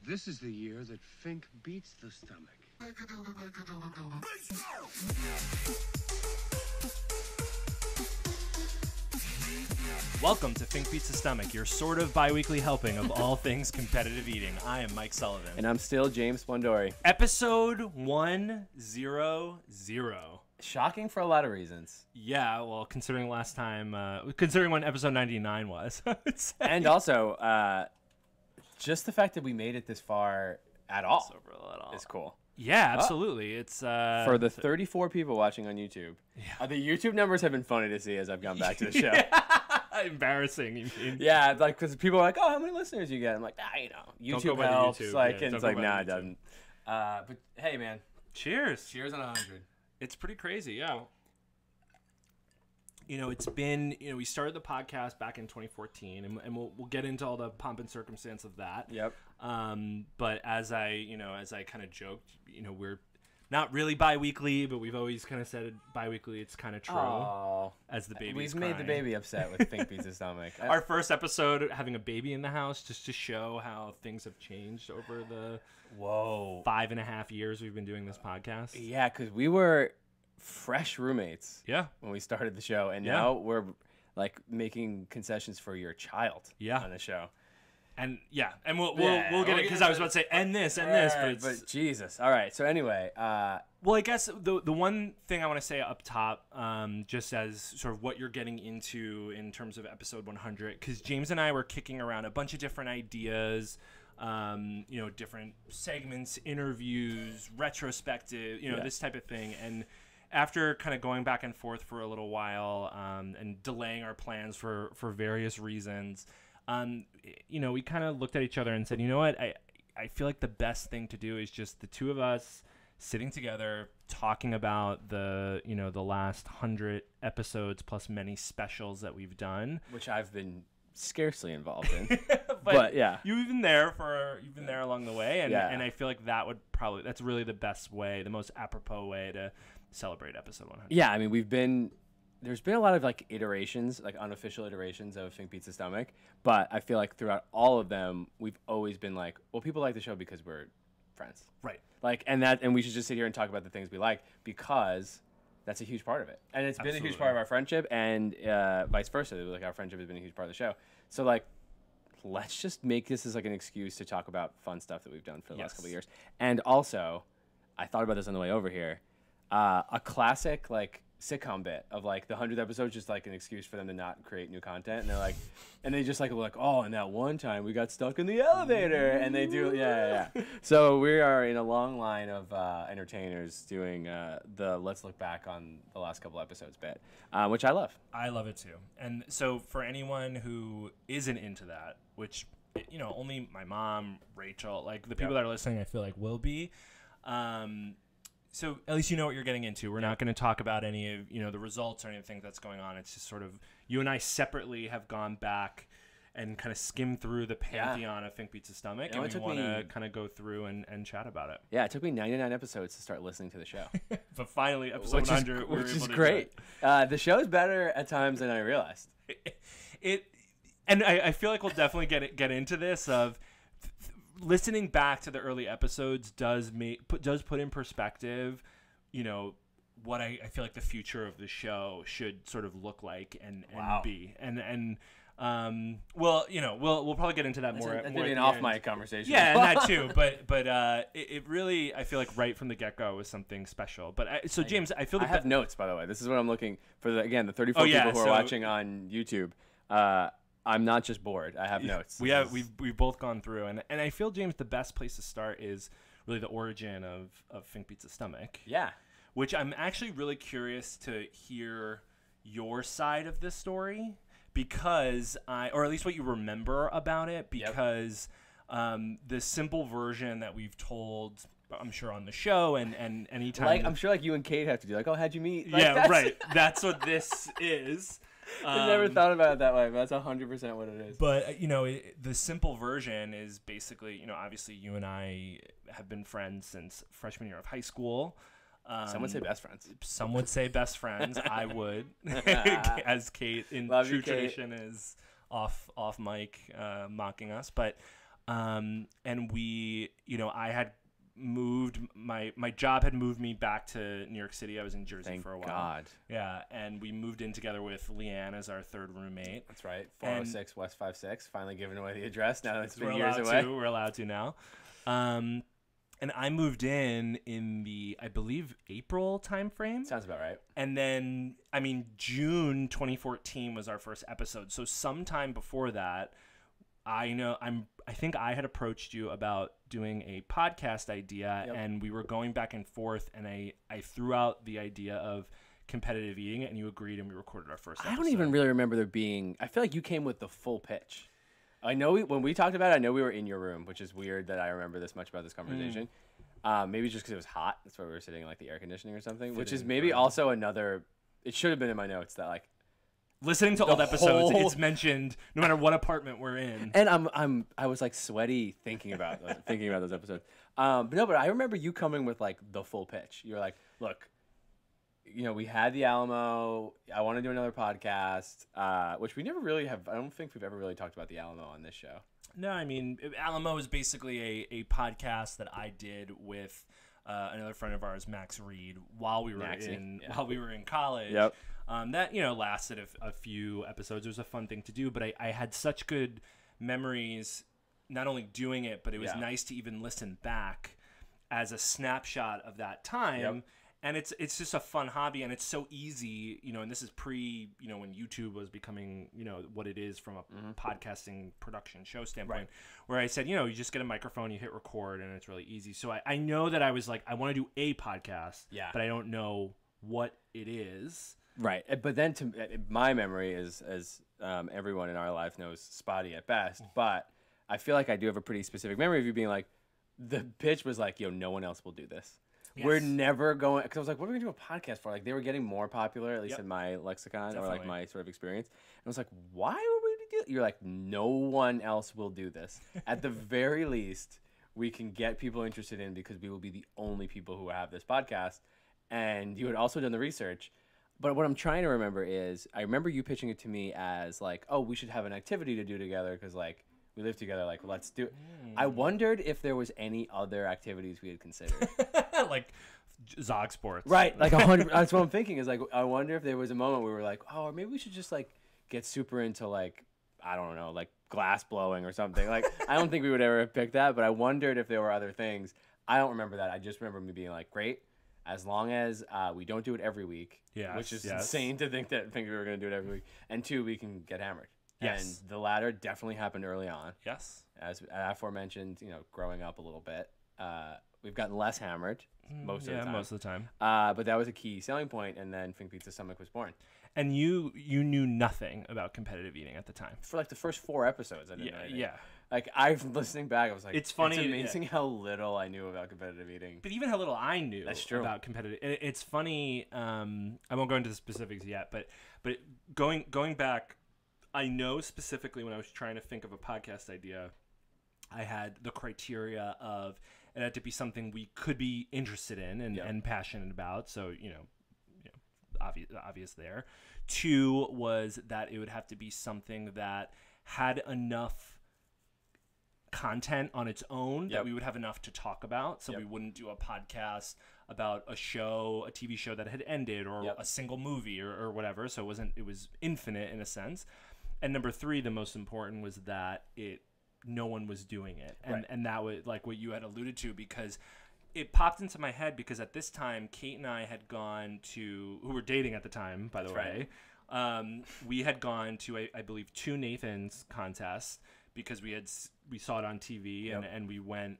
This is the year that Fink beats the stomach. Welcome to Fink Beats the Stomach, your sort of bi-weekly helping of all things competitive eating. I am Mike Sullivan. And I'm still James Splendori. Episode 100. Shocking for a lot of reasons. Yeah, well, considering last time, considering when episode 99 was. And also, just the fact that we made it this far at all is cool. Yeah, absolutely. It's for the 34 people watching on YouTube. Yeah. The YouTube numbers have been funny to see as I've gone back to the show. Embarrassing. You mean? Yeah, like because people are like, "Oh, how many listeners you get?" I'm like, YouTube helps. YouTube. Like, yeah, and it's like, nah, it doesn't. But hey, man, cheers. Cheers on 100. It's pretty crazy, yeah. You know, it's been, we started the podcast back in 2014, and we'll get into all the pomp and circumstance of that. Yep. But as I kind of joked, we're not really bi-weekly, but we've always kind of said bi-weekly. It's kind of true. Oh, as the baby's we've crying. made the baby upset with Fink Beats the Stomach. Our first episode, having a baby in the house, just to show how things have changed over the 5.5 years we've been doing this podcast. Yeah, because we were fresh roommates. Yeah. When we started the show, and now we're like making concessions for your child. Yeah. On the show. And we'll get it because I was about to say this, but Jesus. All right. So anyway, well, I guess the one thing I want to say up top, just as sort of what you're getting into in terms of episode 100, because James and I were kicking around a bunch of different ideas, different segments, interviews, retrospective, this type of thing, and after kind of going back and forth for a little while, and delaying our plans for various reasons. We kind of looked at each other and said, you know what, I feel like the best thing to do is just the two of us sitting together talking about the last 100 episodes plus many specials that we've done, which I've been scarcely involved in. but yeah, you've been there along the way, and I feel like that's really the best way, the most apropos way to celebrate episode 100. Yeah, I mean, there's been a lot of like iterations, like unofficial iterations of Fink Beats the Stomach, but I feel like throughout all of them, we've always been like, well, people like the show because we're friends, right? Like, and we should just sit here and talk about the things we like because that's a huge part of it, and it's been a huge part of our friendship, and vice versa. Like our friendship has been a huge part of the show. So like, let's just make this as like an excuse to talk about fun stuff that we've done for the last couple of years. And also, I thought about this on the way over here. A classic like sitcom bit of like the 100th episode, just like an excuse for them to not create new content, and they're like, and they just like were like, oh, and that one time we got stuck in the elevator, and they do So we are in a long line of entertainers doing the let's look back on the last couple episodes bit, which I love. I love it too. And so for anyone who isn't into that, which only my mom, Rachel, like the people that are listening, I feel like will be. So at least you know what you're getting into. We're not going to talk about any of the results or anything that's going on. It's just sort of you and I separately have gone back and kind of skimmed through the pantheon of Fink Beats the Stomach, and we want to kind of go through and chat about it. Yeah, it took me 99 episodes to start listening to the show. But finally, episode 100, which is great. The show's better at times than I realized. And I feel like we'll definitely get into this of. Listening back to the early episodes does put in perspective, what I feel like the future of the show should sort of look like and be. And we'll probably get into that more. That's maybe an off mic conversation. Yeah, and that too. But it really, I feel like right from the get go was something special. But James, I feel I have notes, by the way. This is what I'm looking for. The 34 people who are watching on YouTube. I'm not just bored. I have notes. We've both gone through, and I feel, James, the best place to start is really the origin of Fink Beats the Stomach. Yeah. Which I'm actually really curious to hear your side of this story, because or at least what you remember about it, because the simple version that we've told, I'm sure, on the show and anytime, like I'm sure like you and Kate have to do like, oh, how'd you meet? Like, yeah, right. That's what this is. I never thought about it that way, but that's 100% what it is. But, the simple version is basically, obviously you and I have been friends since freshman year of high school. Some would say best friends. Some would say best friends. I would, as Kate in true tradition is off mic mocking us. But and we, I had moved my job had moved me back to New York City. I was in Jersey Thank for a while. God. Yeah, and we moved in together with Leanne as our third roommate. That's right. 406 West 56. Finally giving away the address now that it's been We're years allowed away. to. We're allowed to now. And I moved in the, I believe, April timeframe. Sounds about right. And then, June 2014 was our first episode. So sometime before that, I think I had approached you about doing a podcast idea, and we were going back and forth, and I threw out the idea of competitive eating, and you agreed, and we recorded our first episode. I don't even really remember there being... I feel like you came with the full pitch. I know when we talked about it, I know we were in your room, which is weird that I remember this much about this conversation. Maybe just because it was hot. That's why we were sitting in like the air conditioning or something, which is maybe also another... It should have been in my notes that like... Listening to old episodes, it's mentioned no matter what apartment we're in. And I was like sweaty thinking about those episodes. But I remember you coming with like the full pitch. You were like, look, we had the Alamo. I want to do another podcast, which we never really have. I don't think we've ever really talked about the Alamo on this show. No, Alamo is basically a podcast that I did with another friend of ours, Max Reed, while we were in college. Yep. That lasted a few episodes. It was a fun thing to do, but I had such good memories, not only doing it, but it was nice to even listen back as a snapshot of that time. Yep. And it's just a fun hobby, and it's so easy, and this is pre, when YouTube was becoming, what it is from a podcasting production show standpoint, where I said, you just get a microphone, you hit record, and it's really easy. So I know that I was like, I want to do a podcast, but I don't know what it is. Right. But then my memory is, as everyone in our life knows, spotty at best, but I feel like I do have a pretty specific memory of you being like, the pitch was like, no one else will do this. Yes. We're never going, because I was like, what are we going to do a podcast for? Like, they were getting more popular, at least in my lexicon, or like my sort of experience. And I was like, why would we do it? You're like, no one else will do this. At the very least, we can get people interested in, because we will be the only people who have this podcast. And you had also done the research. But what I'm trying to remember is, I remember you pitching it to me as like, oh, we should have an activity to do together, because like, we live together, like, let's do it. I wondered if there was any other activities we had considered. Like Zog Sports. Right. Like 100. That's what I'm thinking is like, I wonder if there was a moment where we were like, oh, or maybe we should just like get super into like, I don't know, like glass blowing or something. Like, I don't think we would ever have picked that, but I wondered if there were other things. I don't remember that. I just remember me being like, great, as long as we don't do it every week, which is insane to think we were going to do it every week. And 2, we can get hammered. Yes. And the latter definitely happened early on. Yes. As aforementioned, growing up a little bit, we've gotten less hammered most of the time. Most of the time. But that was a key selling point, and then Fink Pizza Stomach was born. And you knew nothing about competitive eating at the time. For like the first 4 episodes, I didn't know anything. Yeah. Like, listening back, I was like, it's funny. It's amazing how little I knew about competitive eating. But even how little I knew about competitive. It's funny. I won't go into the specifics yet, but going back, I know specifically when I was trying to think of a podcast idea, I had the criteria of it had to be something we could be interested in and passionate about. So, obvious there. 2 was that it would have to be something that had enough content on its own that we would have enough to talk about. So we wouldn't do a podcast about a TV show that had ended, or a single movie or whatever. So it was infinite in a sense. And number 3, the most important, was that no one was doing it. And that was like what you had alluded to, because it popped into my head, because at this time, Kate and I had gone to, who were dating at the time, by the way, we had gone to, I believe, 2 Nathan's contests, because we saw it on TV, and we went,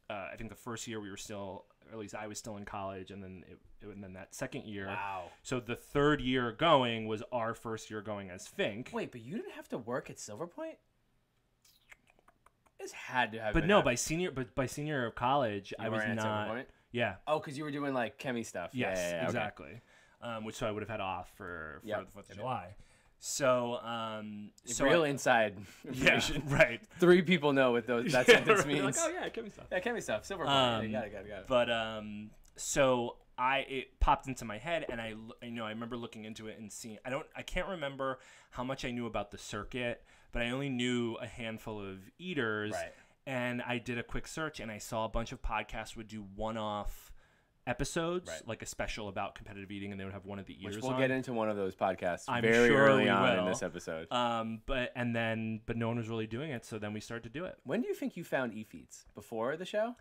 I think the first year we were still, or at least I was still in college, and then and then that second year. Wow. So the 3rd year going was our first year going as Fink. Wait, but you didn't have to work at Silver Point? This had to have But been no, by senior of college, I was at Silver not. Point? Yeah. Oh, because you were doing like chemi stuff. Yes, yeah, exactly. Okay. Which so I would have had off for the 4th of July. So, real inside information. Yeah, right. 3 people know what that sentence means. Like, oh yeah, chemi stuff. Yeah, chemi stuff. Silver Point. Got it. But so it popped into my head, and I remember looking into it and seeing. I can't remember how much I knew about the circuit, but I only knew a handful of eaters. Right. And I did a quick search, and I saw a bunch of podcasts would do one-off episodes, Right. like a special about competitive eating, and they would have one of the eaters Which we'll on. get into one of those podcasts I'm very sure early we on in will. this episode. But no one was really doing it, so then we started to do it When do you think you found eFeeds? Before the show?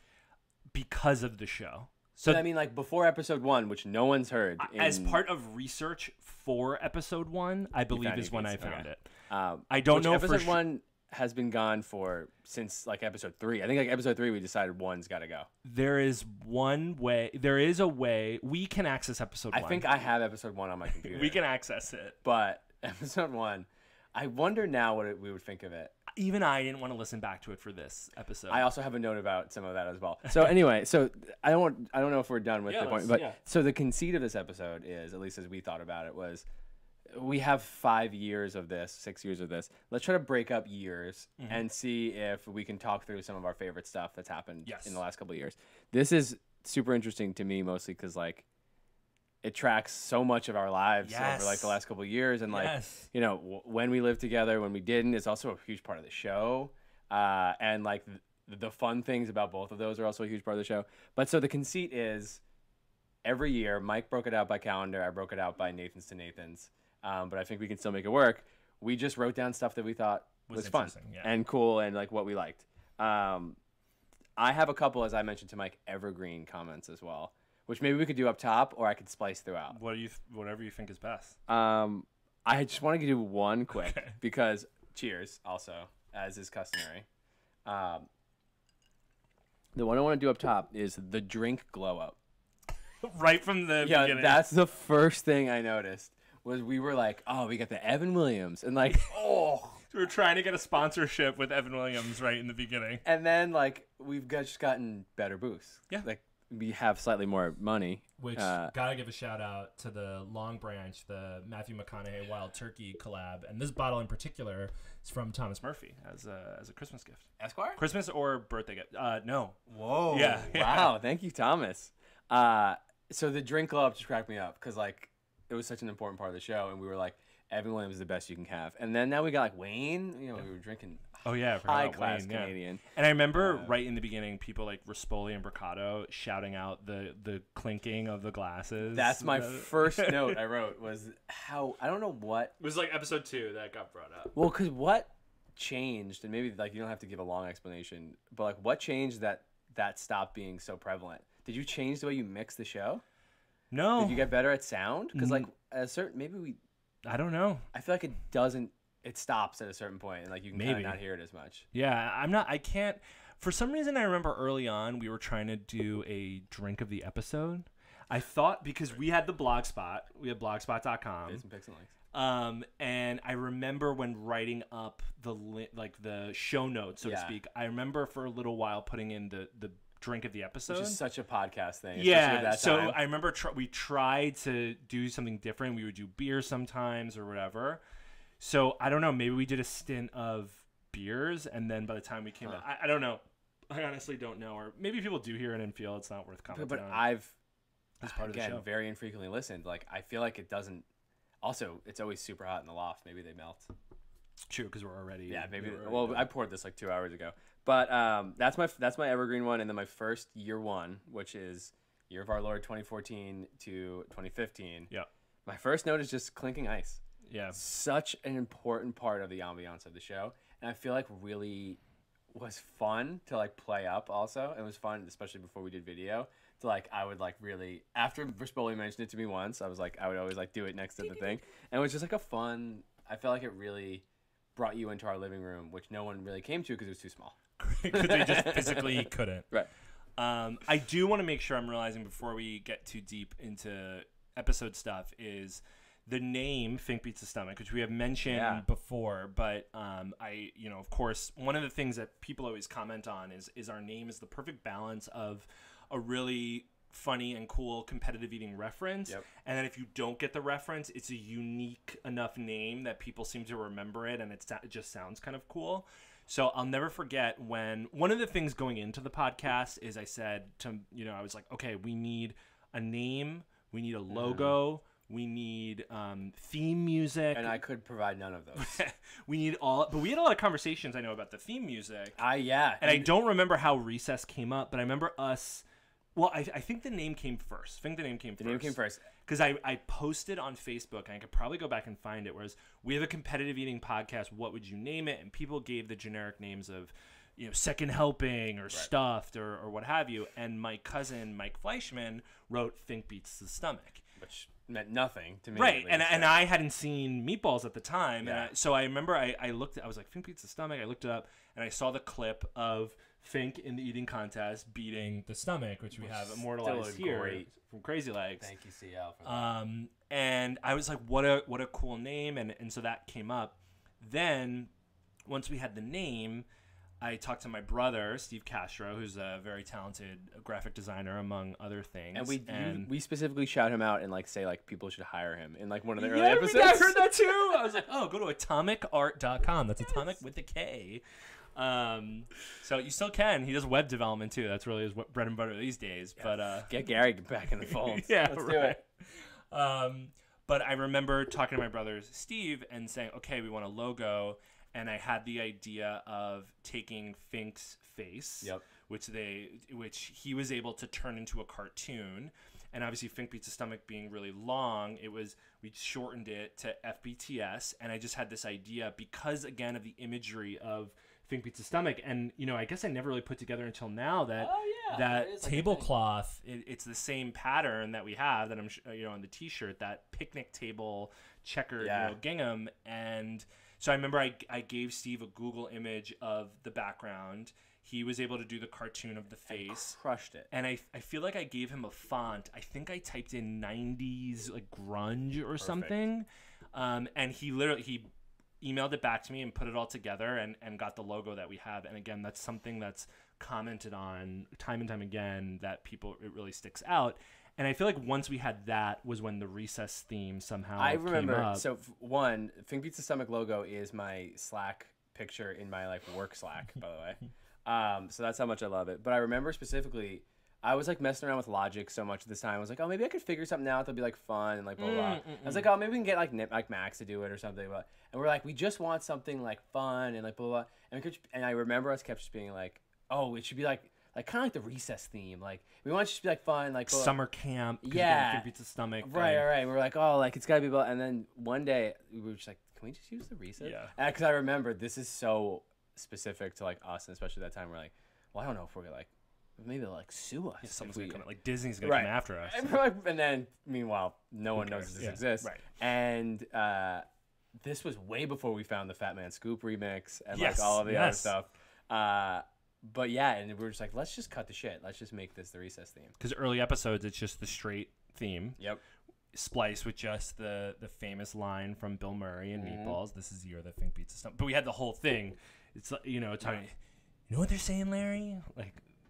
because of the show. So I mean, like before episode 1, which no one's heard. As part of research for episode 1, I believe found is when I eFeeds, found okay. it. I don't know episode for 1 has been gone for since like episode 3. I think like episode 3 we decided 1's got to go. There is a way we can access episode 1. I think I have episode 1 on my computer. we can access it. But episode 1, I wonder now what we would think of it. Even I didn't want to listen back to it for this episode. I also have a note about some of that as well. So anyway, so I don't know if we're done with the point, but so the conceit of this episode is, at least as we thought about it, was we have 6 years of this. Let's try to break up years and see if we can talk through some of our favorite stuff that's happened in the last couple of years. This is super interesting to me, mostly because like it tracks so much of our lives over like the last couple of years, and like you know when we lived together, when we didn't, is also a huge part of the show, and like the fun things about both of those are also a huge part of the show. But so the conceit is every year Mike broke it out by calendar, I broke it out by Nathan's to Nathan's. But I think we can still make it work. We just wrote down stuff that we thought was fun and cool and like what we liked. I have a couple, as I mentioned to Mike, evergreen comments as well, which maybe we could do up top or I could splice throughout. Whatever you think is best. I just want to do one quick because cheers also, as is customary. The one I want to do up top is the drink glow up. Right from the beginning. That's the first thing I noticed. Was we were like, oh, we got the Evan Williams, and like, oh, we were trying to get a sponsorship with Evan Williams right in the beginning, and then like just gotten better booths. Yeah, like we have slightly more money. Which gotta give a shout out to the Long Branch, the Matthew McConaughey Wild Turkey collab, and this bottle in particular is from Thomas Murphy as a Christmas gift. Esquire? Christmas or birthday gift? No. Whoa. Yeah. Wow. Thank you, Thomas. So the drink glow up just cracked me up because like. It was such an important part of the show, and we were like, Evan Williams is the best you can have. And then now we got like Wayne, you know, we were drinking high class Wayne, Canadian. And I remember right in the beginning, people like Rispoli and Bricado shouting out the clinking of the glasses. That's my first note I wrote was how, I don't know what. It was like episode 2 that got brought up. Well, because what changed, and maybe like you don't have to give a long explanation, but like what changed that stopped being so prevalent? Did you change the way you mix the show? No. Did you get better at sound? Because like at a certain, I don't know. I feel like it stops at a certain point, and like you can kind of not hear it as much. Yeah, I can't. For some reason, I remember early on we were trying to do a drink of the episode. I thought because we had the blogspot, we had blogspot.com. Some pics and links. And I remember when writing up the show notes, so to speak. I remember for a little while putting in the drink of the episode, which is such a podcast thing. Yeah, so I remember we tried to do something different. We would do beer sometimes or whatever. So I don't know. Maybe we did a stint of beers, and then by the time we came back, I don't know. I honestly don't know. Or maybe people do hear it and feel it's not worth commenting But on. I've as part of the show. very infrequently listened. Like I feel like it doesn't. Also, it's always super hot in the loft. Maybe they melt. True, because we're already. Yeah, maybe. Well, I poured this like 2 hours ago. But that's my evergreen one, and then my first year one, which is year of our Lord 2014 to 2015. Yeah. My first note is just clinking ice. Yeah. Such an important part of the ambiance of the show, and I feel like really was fun to like play up. Also, it was fun, especially before we did video. To like, I would like really after Brispoli mentioned it to me once, I was like, I would always like do it next to the thing, and it was just like a fun. I felt like it really brought you into our living room, which no one really came to because it was too small. Because they just physically couldn't. Right. I do want to make sure I'm realizing before we get too deep into episode stuff is the name Fink Beats the Stomach, which we have mentioned before, but of course, one of the things that people always comment on is our name is the perfect balance of a really funny and cool competitive eating reference, and then if you don't get the reference, it's a unique enough name that people seem to remember it, and it just sounds kind of cool. So I'll never forget when one of the things going into the podcast is I said to, I was like, okay, we need a name, we need a logo, We need theme music. And I could provide none of those. We need all, but we had a lot of conversations, I know, about the theme music. Yeah. And I don't remember how Recess came up, but I remember us. Well, I think the name came first. The name came first. Because I posted on Facebook, and I could probably go back and find it, whereas we have a competitive eating podcast, what would you name it? And people gave the generic names of, Second Helping or Stuffed or what have you. And my cousin, Mike Fleischman, wrote Fink Beats the Stomach. Which meant nothing to me. Right, and I hadn't seen Meatballs at the time. Yeah. And so I remember I looked, I was like, Fink Beats the Stomach. I looked it up, and I saw the clip of Fink in the eating contest beating The Stomach, which we have immortalized here from Crazy Legs. Thank you, CL, for that. And I was like, what a cool name, and so that came up. Then once we had the name, I talked to my brother, Steve Castro, who's a very talented graphic designer, among other things. And we specifically shout him out and say people should hire him in one of the early yeah, episodes. I heard that too. I was like, oh, go to atomicart.com. That's atomic with a K. So you still can. He does web development too. That's really his bread and butter these days. Yeah. But get Gary back in the fold. Yeah, let's do it. But I remember talking to my brother Steve and saying, okay, we want a logo. And I had the idea of taking Fink's face, which he was able to turn into a cartoon. And obviously Fink Beats the Stomach being really long, we shortened it to FBTS. And I just had this idea because, again, of the imagery of Fink Beats the Stomach. And, I guess I never really put together until now that that tablecloth, it's the same pattern that we have that I'm on the T-shirt, that picnic table checkered gingham. And so I remember I gave Steve a Google image of the background. He was able to do the cartoon of the face. Crushed it. And I feel like I gave him a font. I think I typed in 90s grunge or something. And he emailed it back to me and put it all together and got the logo that we have. And again, that's something that's commented on time and time again that it really sticks out. And I feel like once we had that was when the Recess theme somehow came up. So one, Fink Beats the Stomach logo is my Slack picture in my work Slack, by the way. So that's how much I love it. But I remember specifically, I was messing around with Logic so much at this time. I was like, oh, maybe I could figure something out that'll be fun and blah blah. I was like, oh, maybe we can get Max to do it or something. But and we're like, we just want something fun and blah blah. And I remember us kept just being like, oh, it should be kind of like the Recess theme. We want it to be fun, summer camp. Yeah. Fink Beats the Stomach. Right. We're like, oh, it's gotta be blah. And then one day we were just like, can we just use the Recess? Yeah. Because I remember this is so specific to us, and especially that time we're like, well, I don't know if we're gonna maybe they'll sue us. Yeah, someone's gonna come Disney's gonna come after us. And then meanwhile, no one knows this exists. Right. And this was way before we found the Fat Man Scoop remix and all of the other stuff. But yeah, and we were just like, let's just cut the shit. Let's just make this the Recess theme. Because early episodes, it's just the straight theme. Yep. Spliced with just the famous line from Bill Murray and Meatballs. This is the year that Fink Beats the Stomach. But we had the whole thing. It's talking. You know what they're saying, Larry?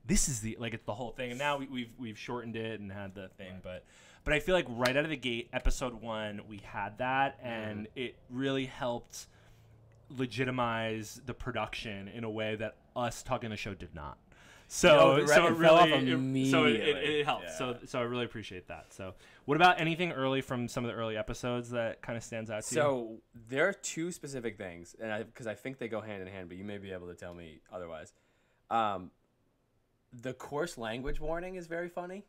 This is it's the whole thing. And now we've shortened it and had the thing. But I feel like right out of the gate, episode 1, we had that, and it really helped legitimize the production in a way that us talking the show did not. So it helped. Yeah. So I really appreciate that. So what about anything early from some of the early episodes that kind of stands out to you? So there are 2 specific things, and because I think they go hand in hand, but you may be able to tell me otherwise. The coarse language warning is very funny.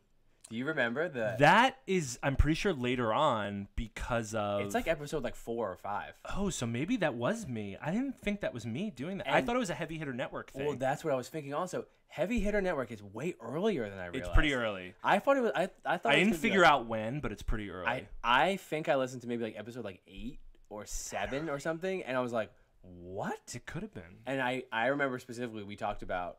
Do you remember that is, I'm pretty sure later on because of... It's episode 4 or 5. Oh, so maybe that was me. I didn't think that was me doing that. I thought it was a Heavy Hitter Network thing. Well, that's what I was thinking also. Heavy Hitter Network is way earlier than I realized. It's pretty early. I thought it was... I thought I didn't figure out when, but it's pretty early. I think I listened to maybe episode 8 or 7 or something, and I was like, what? It could have been. And I remember specifically we talked about...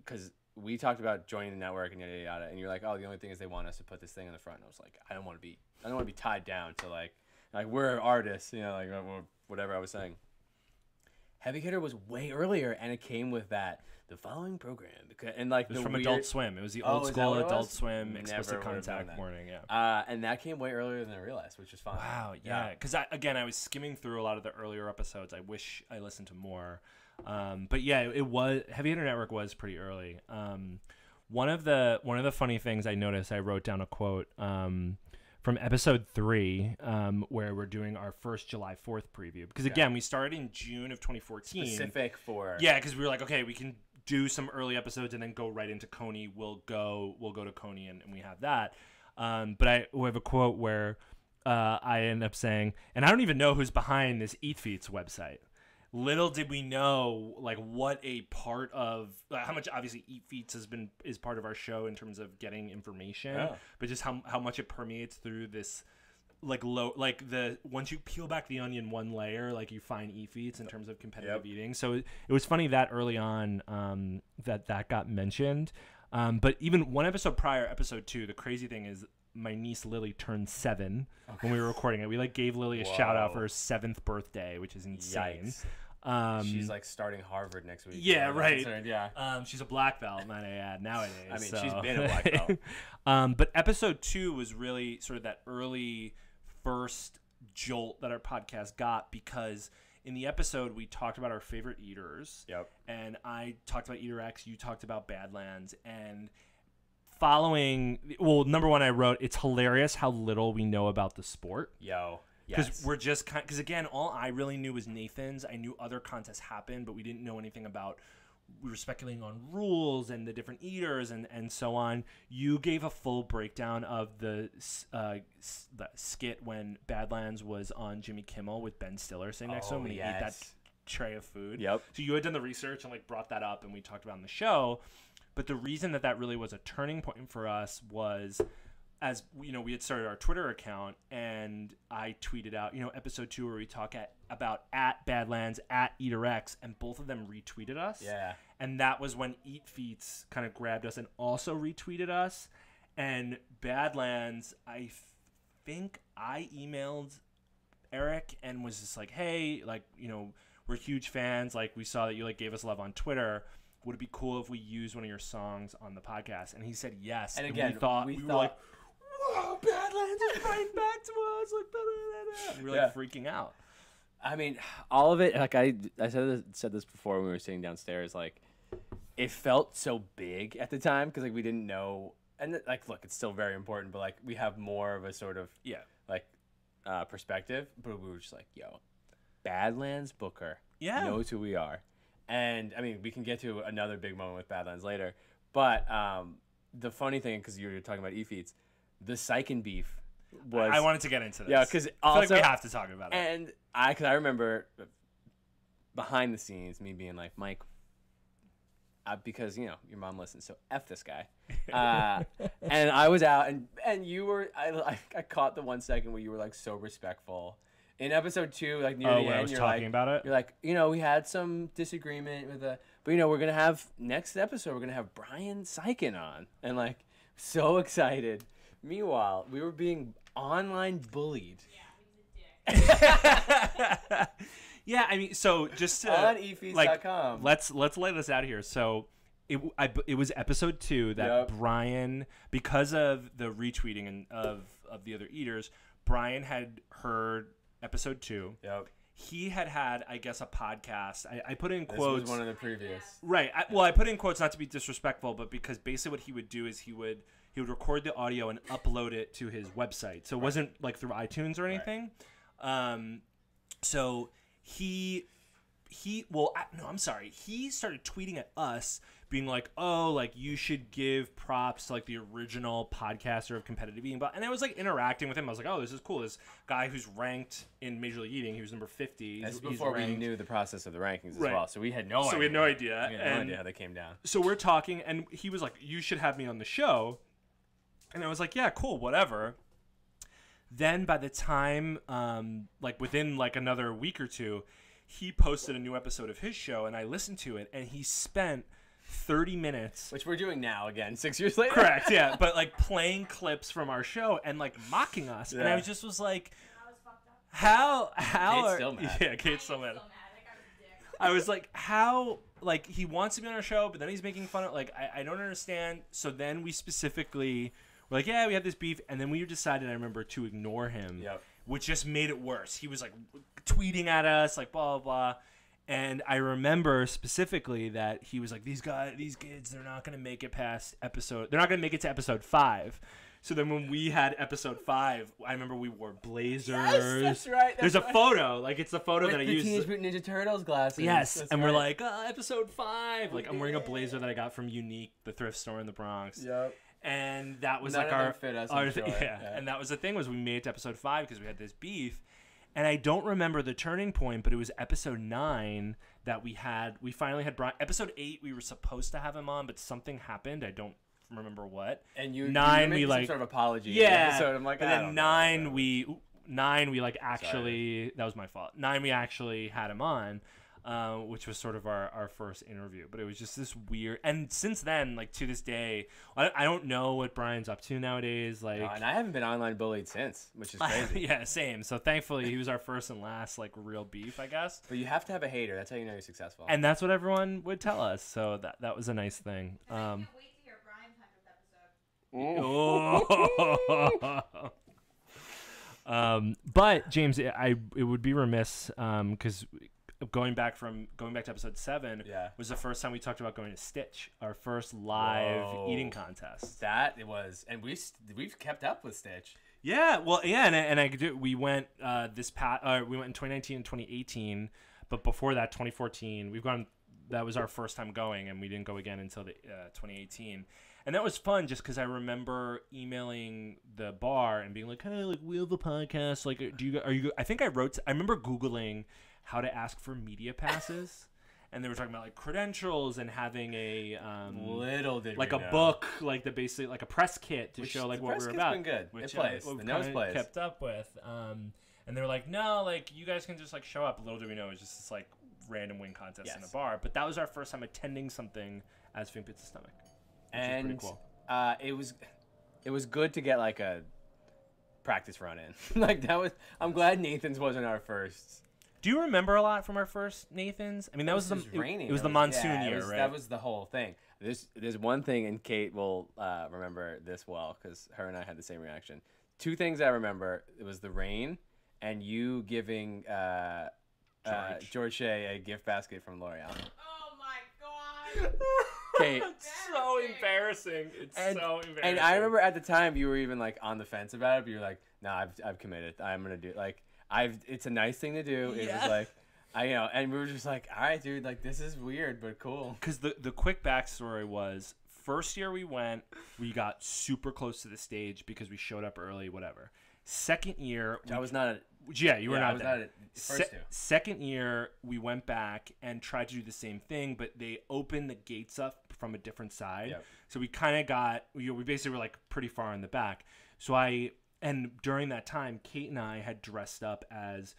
Because... we talked about joining the network and yada yada, and you're like, oh, the only thing is they want us to put this thing in the front. And I was like, I don't want to be tied down to we're artists, whatever I was saying. Heavy Hitter was way earlier, and it came with the following program, and it was from Adult Swim. It was the old school Adult Swim explicit Never contact warning. Yeah. And that came way earlier than I realized, which is fun. Wow. Yeah. Because I was skimming through a lot of the earlier episodes. I wish I listened to more. But yeah, it was Heavy Hitter Network was pretty early. One of the funny things I noticed, I wrote down a quote from episode 3, where we're doing our first July 4th preview. Because again, we started in June of 2014. Specific for Yeah, because we were like, okay, we can do some early episodes and then go right into Coney. We'll go to Coney and we have that. But we have a quote where I end up saying, and I don't even know who's behind this Eat Feats website. Little did we know, like, what a part of how much obviously Eat Feats is part of our show in terms of getting information, but just how much it permeates through this, like, once you peel back the onion one layer, like, you find Eat Feats in terms of competitive eating. So it was funny that early on that got mentioned, but even one episode prior, episode 2, the crazy thing is, my niece Lily turned 7 when we were recording it. We like gave Lily a shout out for her 7th birthday, which is insane. She's like starting Harvard next week. Yeah, right. Yeah. She's a black belt, might I add, nowadays. I mean, so. she's been a black belt. But episode 2 was really sort of that early first jolt that our podcast got, because in the episode we talked about our favorite eaters. Yep. And I talked about Eater X, you talked about Badlands, and number one, I wrote, it's hilarious how little we know about the sport. Because we're just because again, all I really knew was Nathan's. I knew other contests happened, but we didn't know anything about. We were speculating on rules and the different eaters and so on. You gave a full breakdown of the skit when Badlands was on Jimmy Kimmel with Ben Stiller sitting next to him, and he ate that tray of food. Yep. So you had done the research and like brought that up, and we talked about it on the show. But the reason that really was a turning point for us was, as you know, we had started our Twitter account, and I tweeted out, episode 2 where we talk about at Badlands, at EaterX, and both of them retweeted us. Yeah. And that was when Eat Feats kind of grabbed us and also retweeted us. And Badlands, I think I emailed Eric and was just like, hey, like, we're huge fans. Like, we saw that you like gave us love on Twitter. Would it be cool if we used one of your songs on the podcast? And he said yes. And again, we thought were like, whoa, Badlands is right back to us. Like, blah, blah, blah. We were like freaking out. I mean, all of it, like I said this before when we were sitting downstairs, like, it felt so big at the time because, like, we didn't know. And, like, look, it's still very important, but, like, we have more of a sort of, perspective. But we were just like, yo, Badlands Booker knows who we are. And, I mean, we can get to another big moment with Badlands later. But the funny thing, because you were talking about E-Feeds, the Sykin beef was... I wanted to get into this. Yeah, because I feel like we have to talk about it. And because I remember behind the scenes, me being like, Mike, because, your mom listens, so F this guy. And I was out, and you were... I caught the 1 second where you were, like, so respectful. In episode 2, like near the end, I was talking about it. You're like, we had some disagreement with but we're gonna have next episode. We're gonna have Brian Sykin on, and like, so excited. Meanwhile, we were being online bullied. Yeah, he's a dick. Yeah, I mean, so just to, on efeeds.com. Let's lay this out here. So it was episode 2 that Brian, because of the retweeting and of the other eaters, Brian had heard episode 2. Yep. He had, I guess, a podcast. I put in quotes. This was one of the previous. Right. I put in quotes not to be disrespectful, but because basically what he would do is he would record the audio and upload it to his website. So it wasn't like through iTunes or anything. Right. So he started tweeting at us being like, oh, like, you should give props to like the original podcaster of competitive eating. And I was like interacting with him. I was like, oh, this is cool. This guy who's ranked in Major League Eating, he was number 50. That's before we knew the process of the rankings as well. So we had no idea. So we had no idea. We had no idea how they came down. So we're talking, and he was like, you should have me on the show. And I was like, yeah, cool, whatever. Then by the time, like within like another week or two, he posted a new episode of his show, and I listened to it, and he spent 30 minutes, which we're doing now again 6 years later. Correct, yeah, but like playing clips from our show and like mocking us. And I was like, how Kate's still mad. Yeah, Kate's still mad. I was like, how, like, he wants to be on our show, but then he's making fun of, like, I don't understand. So then we specifically were like, yeah, we had this beef, and then we decided, I remember, to ignore him. Yep. Which just made it worse. He was like tweeting at us, like blah blah blah. And I remember specifically that he was like, these kids, they're not gonna make it past episode. They're not gonna make it to episode 5. So then when we had episode 5, I remember we wore blazers. Yes, that's right. There's a photo. Like, it's the photo that I the used. Teenage Mutant Ninja Turtles glasses. Yes, That's and we're right. like, episode 5. Like, I'm wearing a blazer that I got from Unique, the thrift store in the Bronx. Yep. And that was None like of our them fit us, I'm sure. yeah. And that was the thing, was we made it to episode 5 because we had this beef. And I don't remember the turning point, but it was episode 9 that we finally had Brian. Episode 8 we were supposed to have him on, but something happened. I don't remember what. And you 9 made we some like sort of apology. yeah. Episode. I'm like, but I then don't 9 know. we like actually that was my fault. 9 we actually had him on. Which was sort of our first interview, but it was just this weird. And since then, like to this day, I don't know what Brian's up to nowadays. Like, No, and I haven't been online bullied since, which is crazy. yeah, same. So thankfully, he was our first and last like real beef, I guess. But you have to have a hater. That's how you know you're successful. And that's what everyone would tell us. So that was a nice thing. And I can't wait to hear Brian's 100th episode. But James, it would be remiss because going back to episode 7 Yeah. was the first time we talked about going to Stitch, our first live Whoa. eating contest. That it was, and we've kept up with Stitch. Yeah, well, yeah, and I could do. We went we went in 2019 and 2018, but before that, 2014, we've gone. That was our first time going, and we didn't go again until the 2018, and that was fun just because I remember emailing the bar and being like, "Hey, like we have a podcast. Like, are you? I think I remember Googling how to ask for media passes." And they were talking about like credentials and having a Little did like we a know. book, like basically like a press kit to Which show like the what press we're kit's about. been good. Which It plays. we've The nose kinda plays. kept up with. And they were like, no, like you guys can just like show up. Little do we know, it was just this like random wing contest in a Yes. bar. But that was our first time attending something as Fink Pizza Stomach, which was And pretty cool. it was good to get like a practice run in. Like that was. I'm glad Nathan's wasn't our first. Do you remember a lot from our first Nathan's? I mean, that was the raining. It was That the monsoon yeah, it year, was- right? That was the whole thing. There's one thing, and Kate will remember this well because her and I had the same reaction. 2 things I remember: it was the rain, and you giving George Shea a gift basket from L'Oreal. Oh my god. Kate. It's so embarrassing. It's so embarrassing. And I remember at the time you were even like on the fence about it, but you're like, "No, I've committed. I'm gonna do it." Like it's a nice thing to do. It Yeah. was like, and we were just like, "All right, dude, like this is weird but cool." Because the quick backstory was, first year we went, we got super close to the stage because we showed up early, whatever. Second year, I was not. yeah, you were I not was there. not at first two. Second year, we went back and tried to do the same thing, but they opened the gates up from a different side. Yep. So we kind of got, we basically were like pretty far in the back. So and during that time, Kate and I had dressed up as,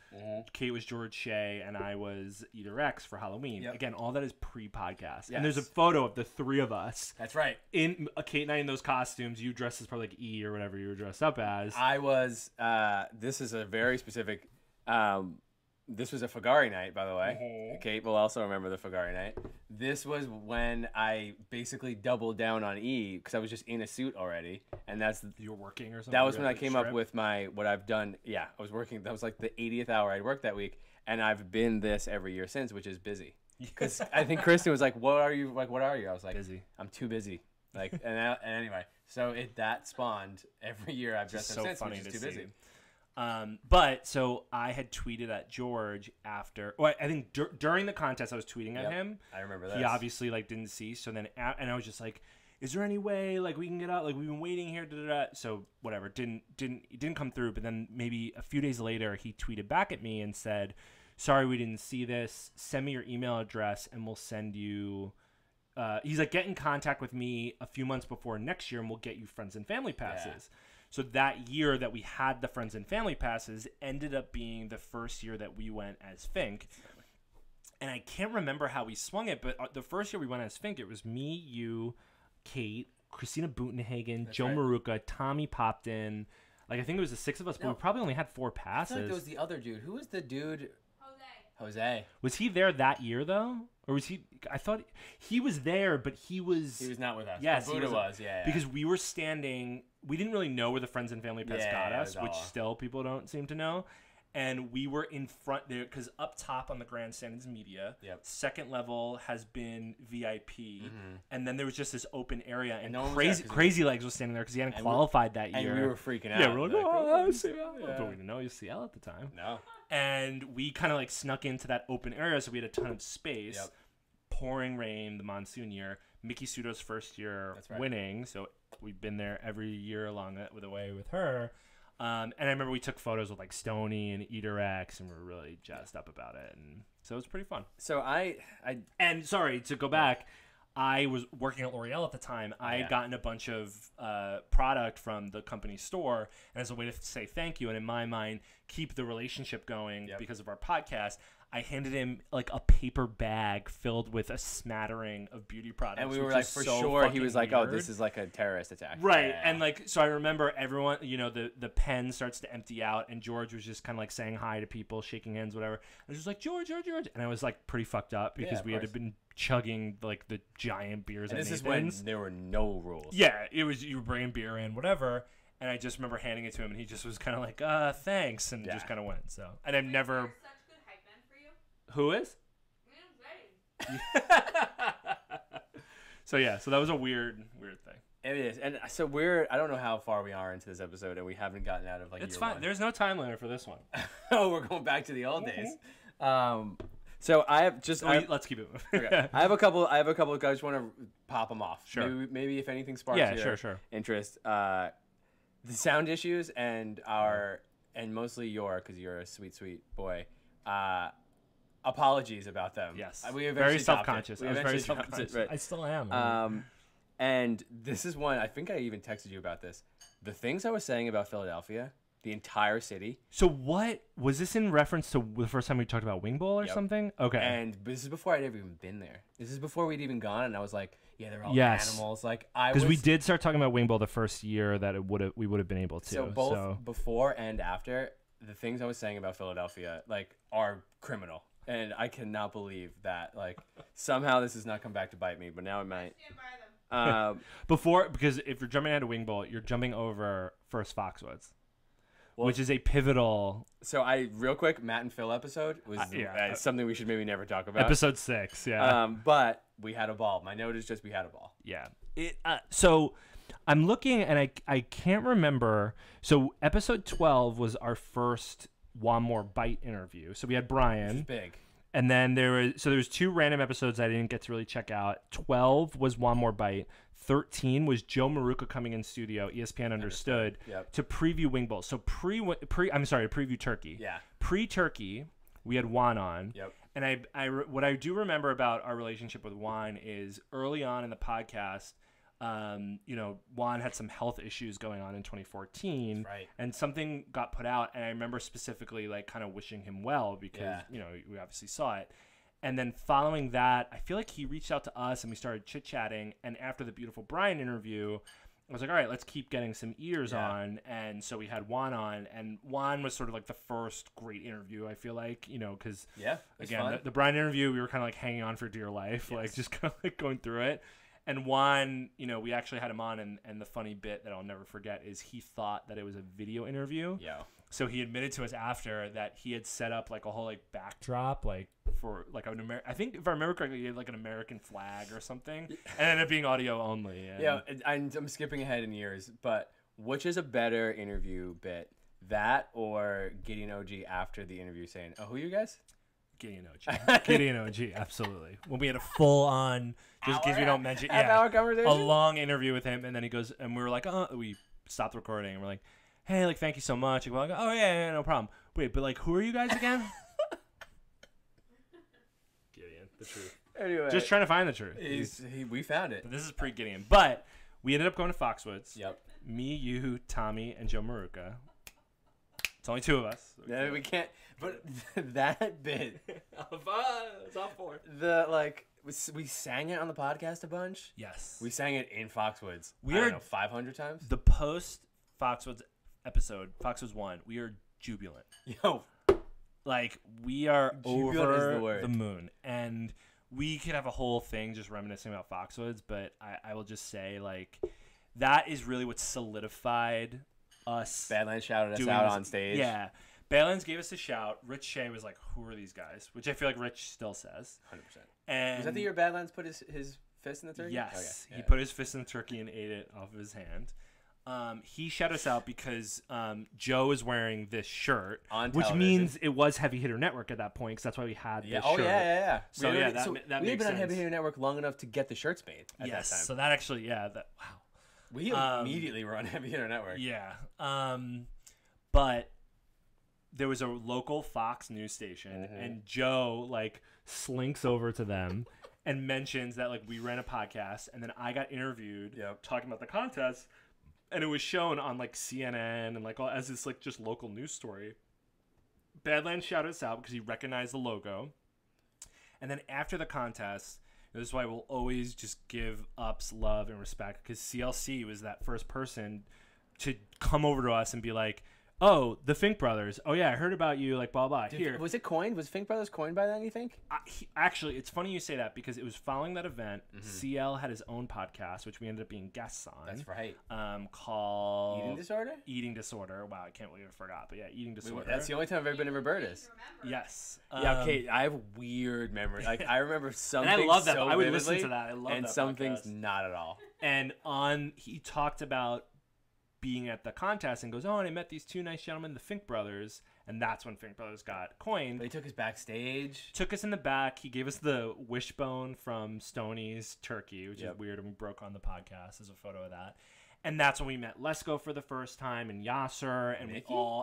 Kate was George Shea and I was Eater X for Halloween. Yep. Again, all that is pre-podcast. Yes. And there's a photo of the 3 of us. That's right. In Kate and I in those costumes. You dressed as probably like E or whatever you were dressed up as. I was. This is a very specific. This was a Fagari night, by the way. Kate will also remember the Fagari night. This was when I basically doubled down on E because I was just in a suit already, and You were working or something? that was You when were I at the came up strip? with what I've done. Yeah, I was working. That was like the 80th hour I'd worked that week, and I've been this every year since, which is busy. Because I think Kristen was like, "What are you like? What are you?" I was like, Busy. I'm too busy. Like, and anyway, so that spawned every year I've dressed so up since, funny which is to too busy. see. But so I had tweeted at George after. Well, I think during the contest I was tweeting at Yep, him. I remember that. He obviously like didn't see. So then and I was just like, "Is there any way like we can get out? Like we've been waiting here." Da, da, da. So whatever, it didn't come through. But then maybe a few days later, he tweeted back at me and said, "Sorry, we didn't see this. Send me your email address and we'll send you." He's like, "Get in contact with me a few months before next year and we'll get you friends and family passes." So that year that we had the friends and family passes ended up being the first year that we went as Fink. And I can't remember how we swung it, but the first year we went as Fink, it was me, you, Kate, Christina Butenhagen, Joe right. Maruca, Tommy popped in. Like, I think it was the 6 of us, but No. we probably only had 4 I feel passes. like there was the other dude. Who was the dude? Jose. Jose. Was he there that year, though? Or was he? I thought he was there, but he was. He was not with us. Yes, But he Buddha was. was. Yeah. Because we were standing. We didn't really know where the friends and family pass Yeah, got it us, was which all- still people don't seem to know. And we were in front there because up top on the grandstand is media. Yep. Second level has been VIP, and then there was just this open area. And no one was crazy, there 'cause crazy legs was standing there because he hadn't qualified that year. And we were freaking out. Yeah, we're like, Like, oh, CL. yeah. But we didn't know he was CL at the time. No. And we kind of like snuck into that open area, so we had a ton of space. Yep. Pouring rain, the monsoon year. Mickey Sudo's first year That's right. winning, so we've been there every year along it with a way with her. And I remember we took photos with like Stoney and Eater X, and we were really jazzed up about it, and so it was pretty fun. So And sorry to go back, I was working at L'Oreal at the time. I had gotten a bunch of product from the company store, and as a way to say thank you, and in my mind, keep the relationship going because of our podcast, I handed him like a paper bag filled with a smattering of beauty products. And we were which like, is for so sure, he was like, oh, weird. this is like a terrorist attack. Right. Yeah. And like, so I remember everyone, you know, the pen starts to empty out, and George was just kind of like saying hi to people, shaking hands, whatever. And I was just like, George. And I was like pretty fucked up because of we had course. been chugging like the giant beers And at this is when Nathan's. there were no rules. Yeah, it was, you were bringing beer in, whatever. And I just remember handing it to him, and he just was kind of like, thanks, and just kind of went. So, and I've never. There's such good hype man for you. Who is? Man, ready. So yeah, so that was a weird thing. It is. And so I don't know how far we are into this episode, and we haven't gotten out of like It's year fine. one. There's no time limit for this one. Oh, we're going back to the old days. So I have just. Let's keep it moving. Okay. I have a couple. I just want to pop them off. Sure. Maybe if anything sparks Yeah, your sure. interest. The sound issues and mostly because you're a sweet boy. Apologies about them. Yes. We Very eventually stopped self-conscious. it. I was very eventually stopped it, self-conscious. right. I still am. And this is one. I think I even texted you about this. The things I was saying about Philadelphia, the entire city. So what was this in reference to the first time we talked about Wing Bowl or Yep. something? Okay. And this is before I'd ever even been there. This is before we'd even gone, and I was like, "Yeah, they're all Yes. animals." Like because we did start talking about Wing Bowl the first year that we would have been able to. So both before and after, the things I was saying about Philadelphia like are criminal, and I cannot believe that like somehow this has not come back to bite me, but now it might. Stand by them. before, because if you're jumping out of Wing Bowl, you're jumping over First Foxwoods, Well, which is a pivotal So real quick, Matt and Phil episode was something we should maybe never talk about. episode 6. Yeah. But we had a ball. My note is just we had a ball. Yeah. So I'm looking and I can't remember. So episode 12 was our first One More Bite interview. So we had Brian. Big. And then there was 2 random episodes I didn't get to really check out. 12 was One More Bite. 13 was Joe Maruca coming in studio, ESPN Understood, Yep. to preview Wing Bowl. So to preview Turkey. Yeah. Pre-Turkey, we had Juan on. Yep. And what I do remember about our relationship with Juan is early on in the podcast, Juan had some health issues going on in 2014, That's right. and something got put out, and I remember specifically like kind of wishing him well because we obviously saw it. And then following that, I feel like he reached out to us and we started chit-chatting, and after the Beautiful Brian interview, I was like, all right, let's keep getting some ears on. And so we had Juan on, and Juan was sort of like the first great interview, I feel like, because again, the Brian interview, we were kind of like hanging on for dear life, like just kind of like going through it. And Juan, we actually had him on, and the funny bit that I'll never forget is he thought that it was a video interview. Yeah. So he admitted to us after that he had set up like a whole like backdrop for like an American. I think if I remember correctly, he had like an American flag or something, and ended up being audio only. And Yeah, I'm skipping ahead in years, but which is a better interview bit, that or Gideon OG after the interview saying, "Oh, who are you guys?" Gideon OG, absolutely. When we had a full on, just in case we don't mention, half-hour conversation, a long interview with him, and then he goes, and we were like, we stopped recording, and we're like, hey, like, thank you so much. And we're like, oh yeah, no problem. Wait, but like, who are you guys again? Gideon, the truth. Anyway, Just trying to find the truth. We found it. But this is pre-Gideon. But we ended up going to Foxwoods. Yep. Me, you, Tommy, and Joe Maruca. It's only 2 of us. Yeah, we can't. But that bit, it's all 4. we sang it on the podcast a bunch. Yes. We sang it in Foxwoods. We I are- don't know, 500 times. The post Foxwoods episode, Foxwoods 1, we are jubilant. Yo, Like, we are Jubilant is over the word. the moon. And we could have a whole thing just reminiscing about Foxwoods, but I will just say, like, that is really what solidified us. Badlands shouted us doing out this- on stage. Yeah. Badlands gave us a shout. Rich Shea was like, "Who are these guys?" Which I feel like Rich still says. 100%. And Was that the year Badlands put his fist in the turkey? Yes, Okay. he Yeah. put his fist in the turkey and ate it off of his hand. He shut us out because Joe is wearing this shirt, On which television. means it was Heavy Hitter Network at that point, because that's why we had this Oh shirt. yeah. So we yeah, already- that we makes had been on sense. Heavy Hitter Network long enough to get the shirts made at Yes, that time. so that actually, wow. We immediately were on Heavy Hitter Network. Yeah. But there was a local Fox news station, and Joe like slinks over to them and mentions that like we ran a podcast, and then I got interviewed talking about the contest, and it was shown on like CNN and like all as this like just local news story. Badlands shouted us out because he recognized the logo, and then after the contest. This is why we'll always just give ups love and respect, because CLC was that first person to come over to us and be like, "Oh, the Fink brothers. Oh yeah, I heard about you. Like blah blah." Here, Was it coined? Was Fink Brothers coined by then? You think? actually, it's funny you say that, because it was following that event. CL had his own podcast, which we ended up being guests on. That's right. Called Eating Disorder. Wow, I can't believe I forgot. But yeah, Eating Disorder. That's the only time I've ever been to Roberta's. Yes. Yeah, okay. I have weird memory. Like I remember some And I things love that. so I would listen vividly, to that. I love and that some podcast. things not at all. And he talked about being at the contest and goes, "Oh, and I met these two nice gentlemen, the Fink brothers," and that's when Fink brothers got coined. They took us backstage. Took us in the back. He gave us the wishbone from Stoney's turkey, which is weird, and we broke on the podcast. There's a photo of that. And that's when we met Lesko for the first time, and Yasser,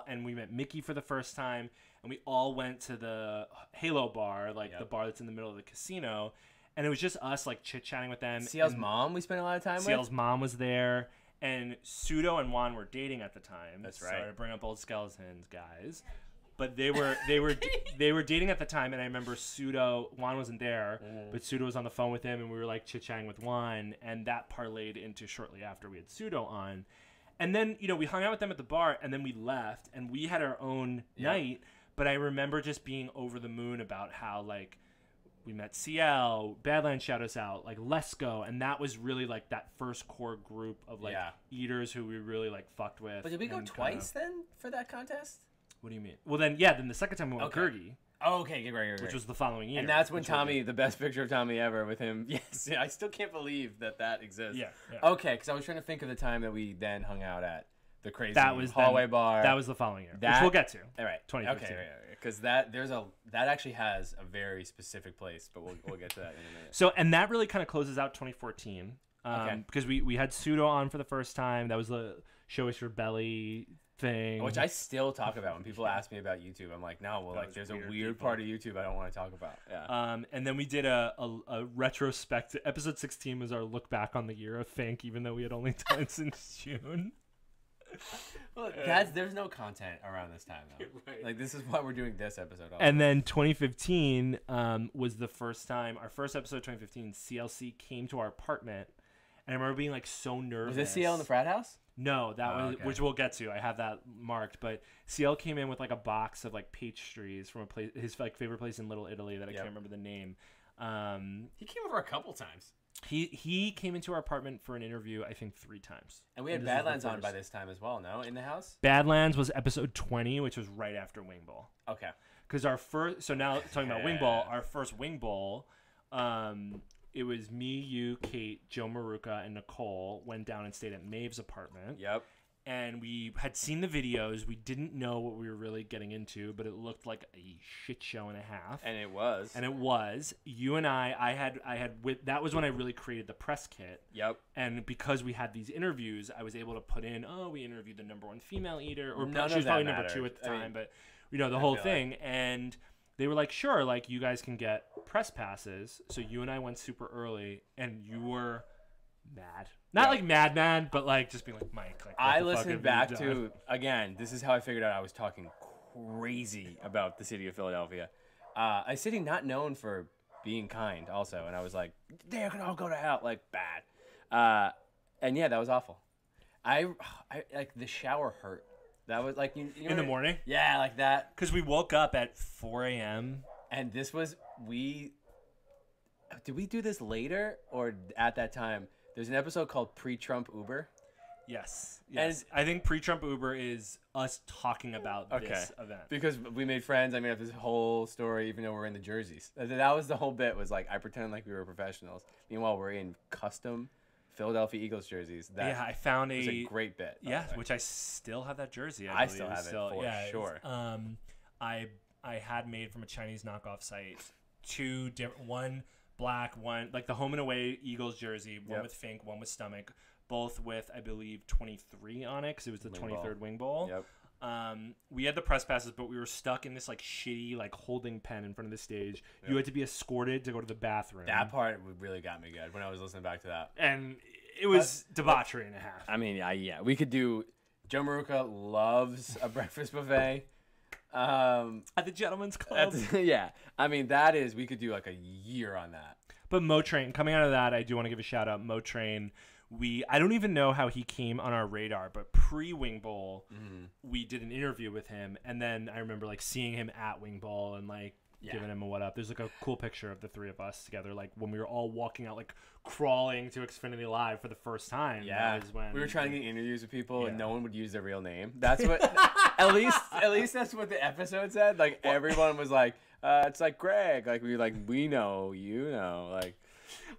and we met Mickey for the first time, and we all went to the Halo bar, like the bar that's in the middle of the casino, and it was just us like chit chatting with them. CL's mom, we spent a lot of time with. CL's mom was there, and Pseudo and Juan were dating at the time. That's right. Sorry to bring up old skeletons, guys. But they were dating at the time, and I remember Juan wasn't there, but Pseudo was on the phone with him, and we were like chit chatting with Juan, and that parlayed into shortly after we had Pseudo on, and then we hung out with them at the bar, and then we left, and we had our own night. But I remember just being over the moon about how like we met CL, Badlands shout us out, like Lesko, and that was really like that first core group of like eaters who we really like fucked with. But did we go twice then for that contest? What do you mean? Well, then the second time we went with Gergie, Oh, okay, right. which was the following year. And that's when Tommy, the best picture of Tommy ever with him. Yes, I still can't believe that exists. Yeah. Okay, because I was trying to think of the time that we then hung out at the crazy hallway bar. That was the following year, which we'll get to. All right, 2015. Okay, because that actually has a very specific place, but we'll get to that in a minute. So, and that really kind of closes out 2014. Okay. Because we had Pseudo on for the first time. That was the Show Us Your Belly thing, Which I still talk about when people ask me about YouTube. I'm like, no, well, like, was there's a weird weird people. part of YouTube I don't want to talk about. Yeah. And then we did a retrospective. Episode 16 was our look back on the year of Fink, even though we had only done it since June. Well, there's no content around this time though. Right. Like this is why we're doing this episode. Also. And then 2015 was the first time, our first episode of 2015, CLC came to our apartment. And I remember being like so nervous. Was this CL in the frat house? No, that was, okay. which we'll get to. I have that marked. But CL came in with like a box of like pastries from a place, his like favorite place in Little Italy that I can't remember the name. He came over a couple times. He came into our apartment for an interview, I think 3 times. And we had Badlands on by this time as well, no? In the house? Badlands was episode 20, which was right after Wing Bowl. Okay. Because our first, so now talking about Wing Bowl, our first Wing Bowl, it was me, you, Kate, Joe Maruka, and Nicole went down and stayed at Maeve's apartment. Yep. And we had seen the videos. We didn't know what we were really getting into, but it looked like a shit show and a half. And it was. And it was. You and I had that was when I really created the press kit. Yep. And because we had these interviews, I was able to put in, we interviewed the #1 female eater, or None she was of that probably mattered. #2 at the I time, mean, but the whole thing. And they were like, sure, like you guys can get press passes. So you and I went super early, and you were mad. Not like mad, but like just being like, Mike. Like, I what the fuck listened have you back done? to, again, this is how I figured out I was talking crazy about the city of Philadelphia. A city not known for being kind also. And I was like, they're going to all go to hell. Like, bad. And yeah, that was awful. I like, the shower hurt. That was like... You In the morning? Yeah, like that. Because we woke up at 4 a.m. And this was... Did we do this later or at that time? There's an episode called Pre-Trump Uber. Yes. Yes. I think pre-Trump Uber is us talking about this event. Because we made friends. I made up this whole story, even though we're in the jerseys. That was the whole bit. Was like I pretend like we were professionals. Meanwhile, we're in custom Philadelphia Eagles jerseys. That I found was a great bit. Yeah, which I still have that jersey. I still have it for sure. I had made from a Chinese knockoff site two different, one black, one like the home and away Eagles jersey, one with Fink, one with Stomach, both with I believe 23 on it because it was the 23rd Wing Bowl. Yep. We had the press passes, but we were stuck in this like shitty like holding pen in front of the stage. Yep. You had to be escorted to go to the bathroom. That part really got me good when I was listening back to that. And it was debauchery and a half. I mean, yeah, we could do. Joe Maruca loves a breakfast buffet. At the Gentleman's Club. Yeah. I mean, that is, we could do like a year on that. But Mo Train, coming out of that, I do want to give a shout out. Mo Train, I don't even know how he came on our radar, but pre-Wing Bowl, we did an interview with him. And then I remember like seeing him at Wing Bowl and like giving him a what up. There's like a cool picture of the three of us together, like when we were all walking out, like crawling to Xfinity Live for the first time. Yeah. That was when we were trying to get interviews with people and no one would use their real name. That's what, at least that's what the episode said. Like everyone was like, it's like Greg. Like we know, you know, like.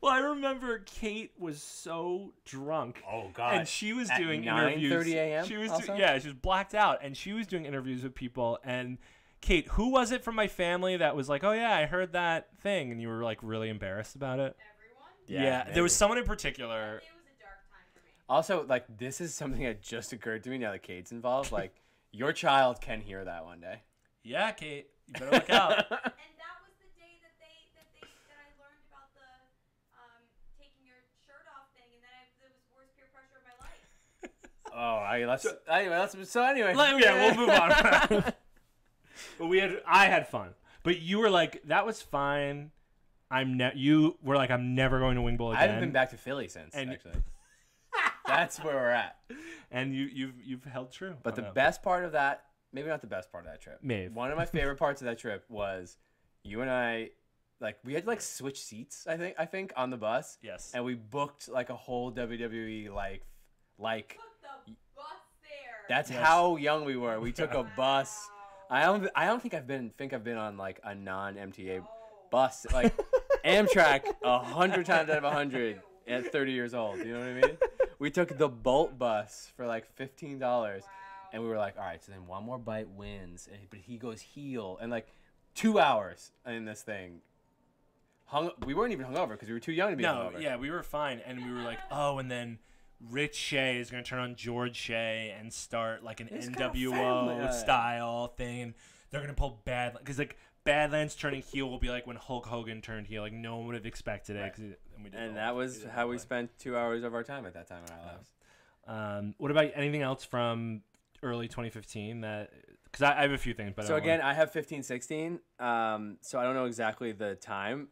Well, I remember Kate was so drunk. Oh God! And she was At doing interviews. 9:30 a.m. She was also? she was blacked out, and she was doing interviews with people. And Kate, who was it from my family that was like, "Oh yeah, I heard that thing," and you were like really embarrassed about it? Everyone? Yeah, there was someone in particular. It was a dark time for me. Also, like this is something that just occurred to me now that Kate's involved. Like, your child can hear that one day. Yeah, Kate, you better look out. And that was the day that I learned about the taking your shirt off thing, and then it was the worst peer pressure of my life. So anyway. Yeah, we'll move on. But I had fun. But you were like, that was fine. You were like, I'm never going to Wing Bowl again. I haven't been back to Philly since, actually. That's where we're at. And you've held true. But the best part of that, maybe not the best part of that trip. Maybe. One of my favorite parts of that trip was you and I, like, we had to, like, switch seats, I think, on the bus. Yes. And we booked, like, a whole WWE, like. Took the bus there. That's how young we were. We took a bus. I don't think I've been on, like, a non-MTA bus. Like, Amtrak 100 times out of 100 at 30 years old. You know what I mean? We took the Bolt bus for, like, $15. And we were like, all right, so then one more bite wins. But he goes heel. And, like, 2 hours in this thing. We weren't even hungover because we were too young to be hungover. No, yeah, we were fine. And we were like, oh, and then Rich Shea is going to turn on George Shea and start, like, an NWO style thing. And they're going to pull because, like, Badlands turning heel will be like when Hulk Hogan turned heel. Like, no one would have expected it. And that was how we spent 2 hours of our time at that time in our lives. What about anything else from early 2015 because I have a few things, but so again, I have 15-16, so I don't know exactly the time.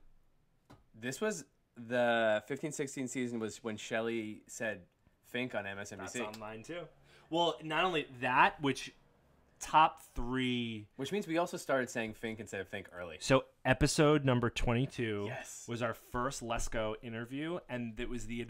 This was the 15-16 season was when Shelley said Fink on MSNBC. That's online too. Well, not only that, which top 3, which means we also started saying Fink instead of Think early. So episode number 22 yes. was our first Lesko interview, and it was the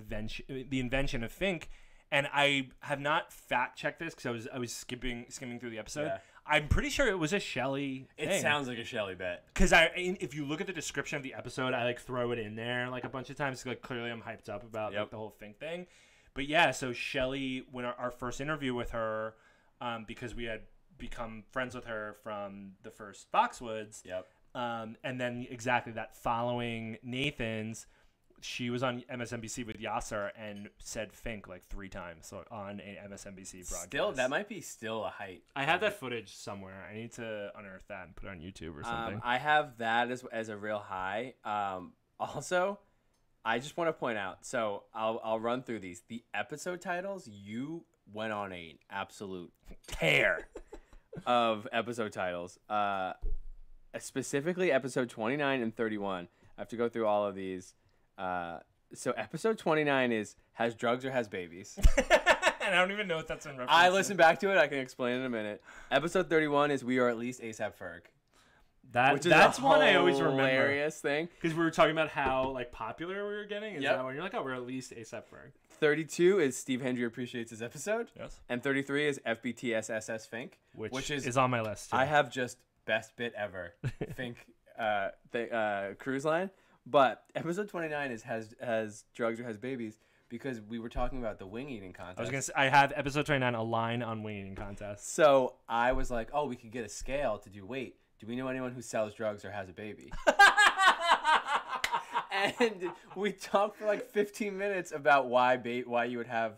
invention of Fink. And I have not fact checked this because I was skimming through the episode. Yeah. I'm pretty sure it was a Shelley thing. It sounds like a Shelley bet. Because if you look at the description of the episode, I like throw it in there like a bunch of times. Like clearly I'm hyped up about like, the whole Fink thing. But yeah, so Shelley, when our first interview with her, because we had become friends with her from the first Foxwoods. Yep. And then exactly that following Nathan's, she was on MSNBC with Yasser and said Fink like 3 times on a MSNBC broadcast. Still, that might be still a height. I have that footage somewhere. I need to unearth that and put it on YouTube or something. I have that as a real high. Also, I just want to point out, so I'll run through these. The episode titles, you went on an absolute tear of episode titles. Specifically episode 29 and 31. I have to go through all of these. So episode 29 is has drugs or has babies. And I don't even know what that's in reference I listened back to it. I can explain in a minute. Episode 31 is we are at least ASAP Ferg. which is that's a one I always remember. Hilarious thing. Because we were talking about how like popular we were getting. Is Yep. that when you're like, oh, we're at least ASAP Ferg. 32 is Steve Hendry appreciates his episode. Yes. And 33 is FBTS SS Fink, Which is on my list. Too. I have just best bit ever Fink cruise line. But episode 29 has drugs or has babies because we were talking about the wing eating contest. I was gonna say I have episode 29 a line on wing eating contest. So I was like, oh, we could get a scale to do weight. Do we know anyone who sells drugs or has a baby? And we talked for like 15 minutes about why you would have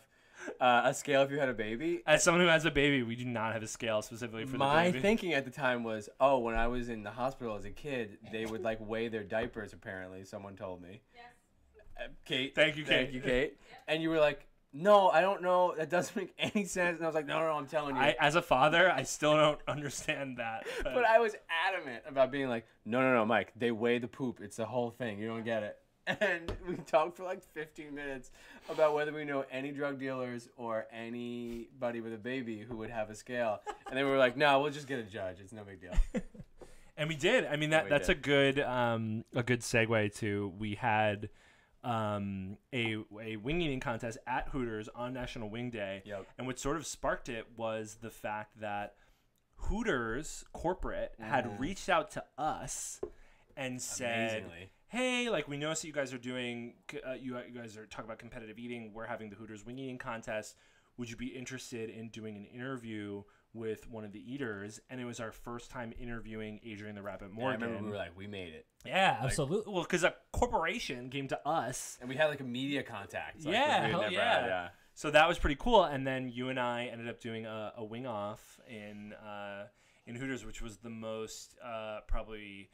a scale if you had a baby. As someone who has a baby, we do not have a scale specifically for My the baby. thinking at the time was, oh, when I was in the hospital as a kid, they would like weigh their diapers. Apparently, someone told me. Yes. Kate. Thank you, Kate. Thank you, Kate. And you were like, no, I don't know. That doesn't make any sense. And I was like, no, I'm telling you. As a father, I still don't understand that. But I was adamant about being like, no, Mike. They weigh the poop. It's the whole thing. You don't get it. And we talked for like 15 minutes about whether we know any drug dealers or anybody with a baby who would have a scale. And then we were like, no, we'll just get a judge. It's no big deal. And we did. I mean, that's did. a good segue to we had a wing eating contest at Hooters on National Wing Day. Yep. And what sort of sparked it was the fact that Hooters corporate had reached out to us and said, Amazingly. hey, like we noticed that you guys are doing, you guys are talking about competitive eating. We're having the Hooters wing eating contest. Would you be interested in doing an interview with one of the eaters? And it was our first time interviewing Adrian the Rabbit Morgan. I remember we were like, we made it. Yeah, absolutely. Well, because a corporation came to us. And we had like a media contact. Like, Yeah, we had hell never yeah. had, yeah. So that was pretty cool. And then you and I ended up doing a wing off in Hooters, which was the most probably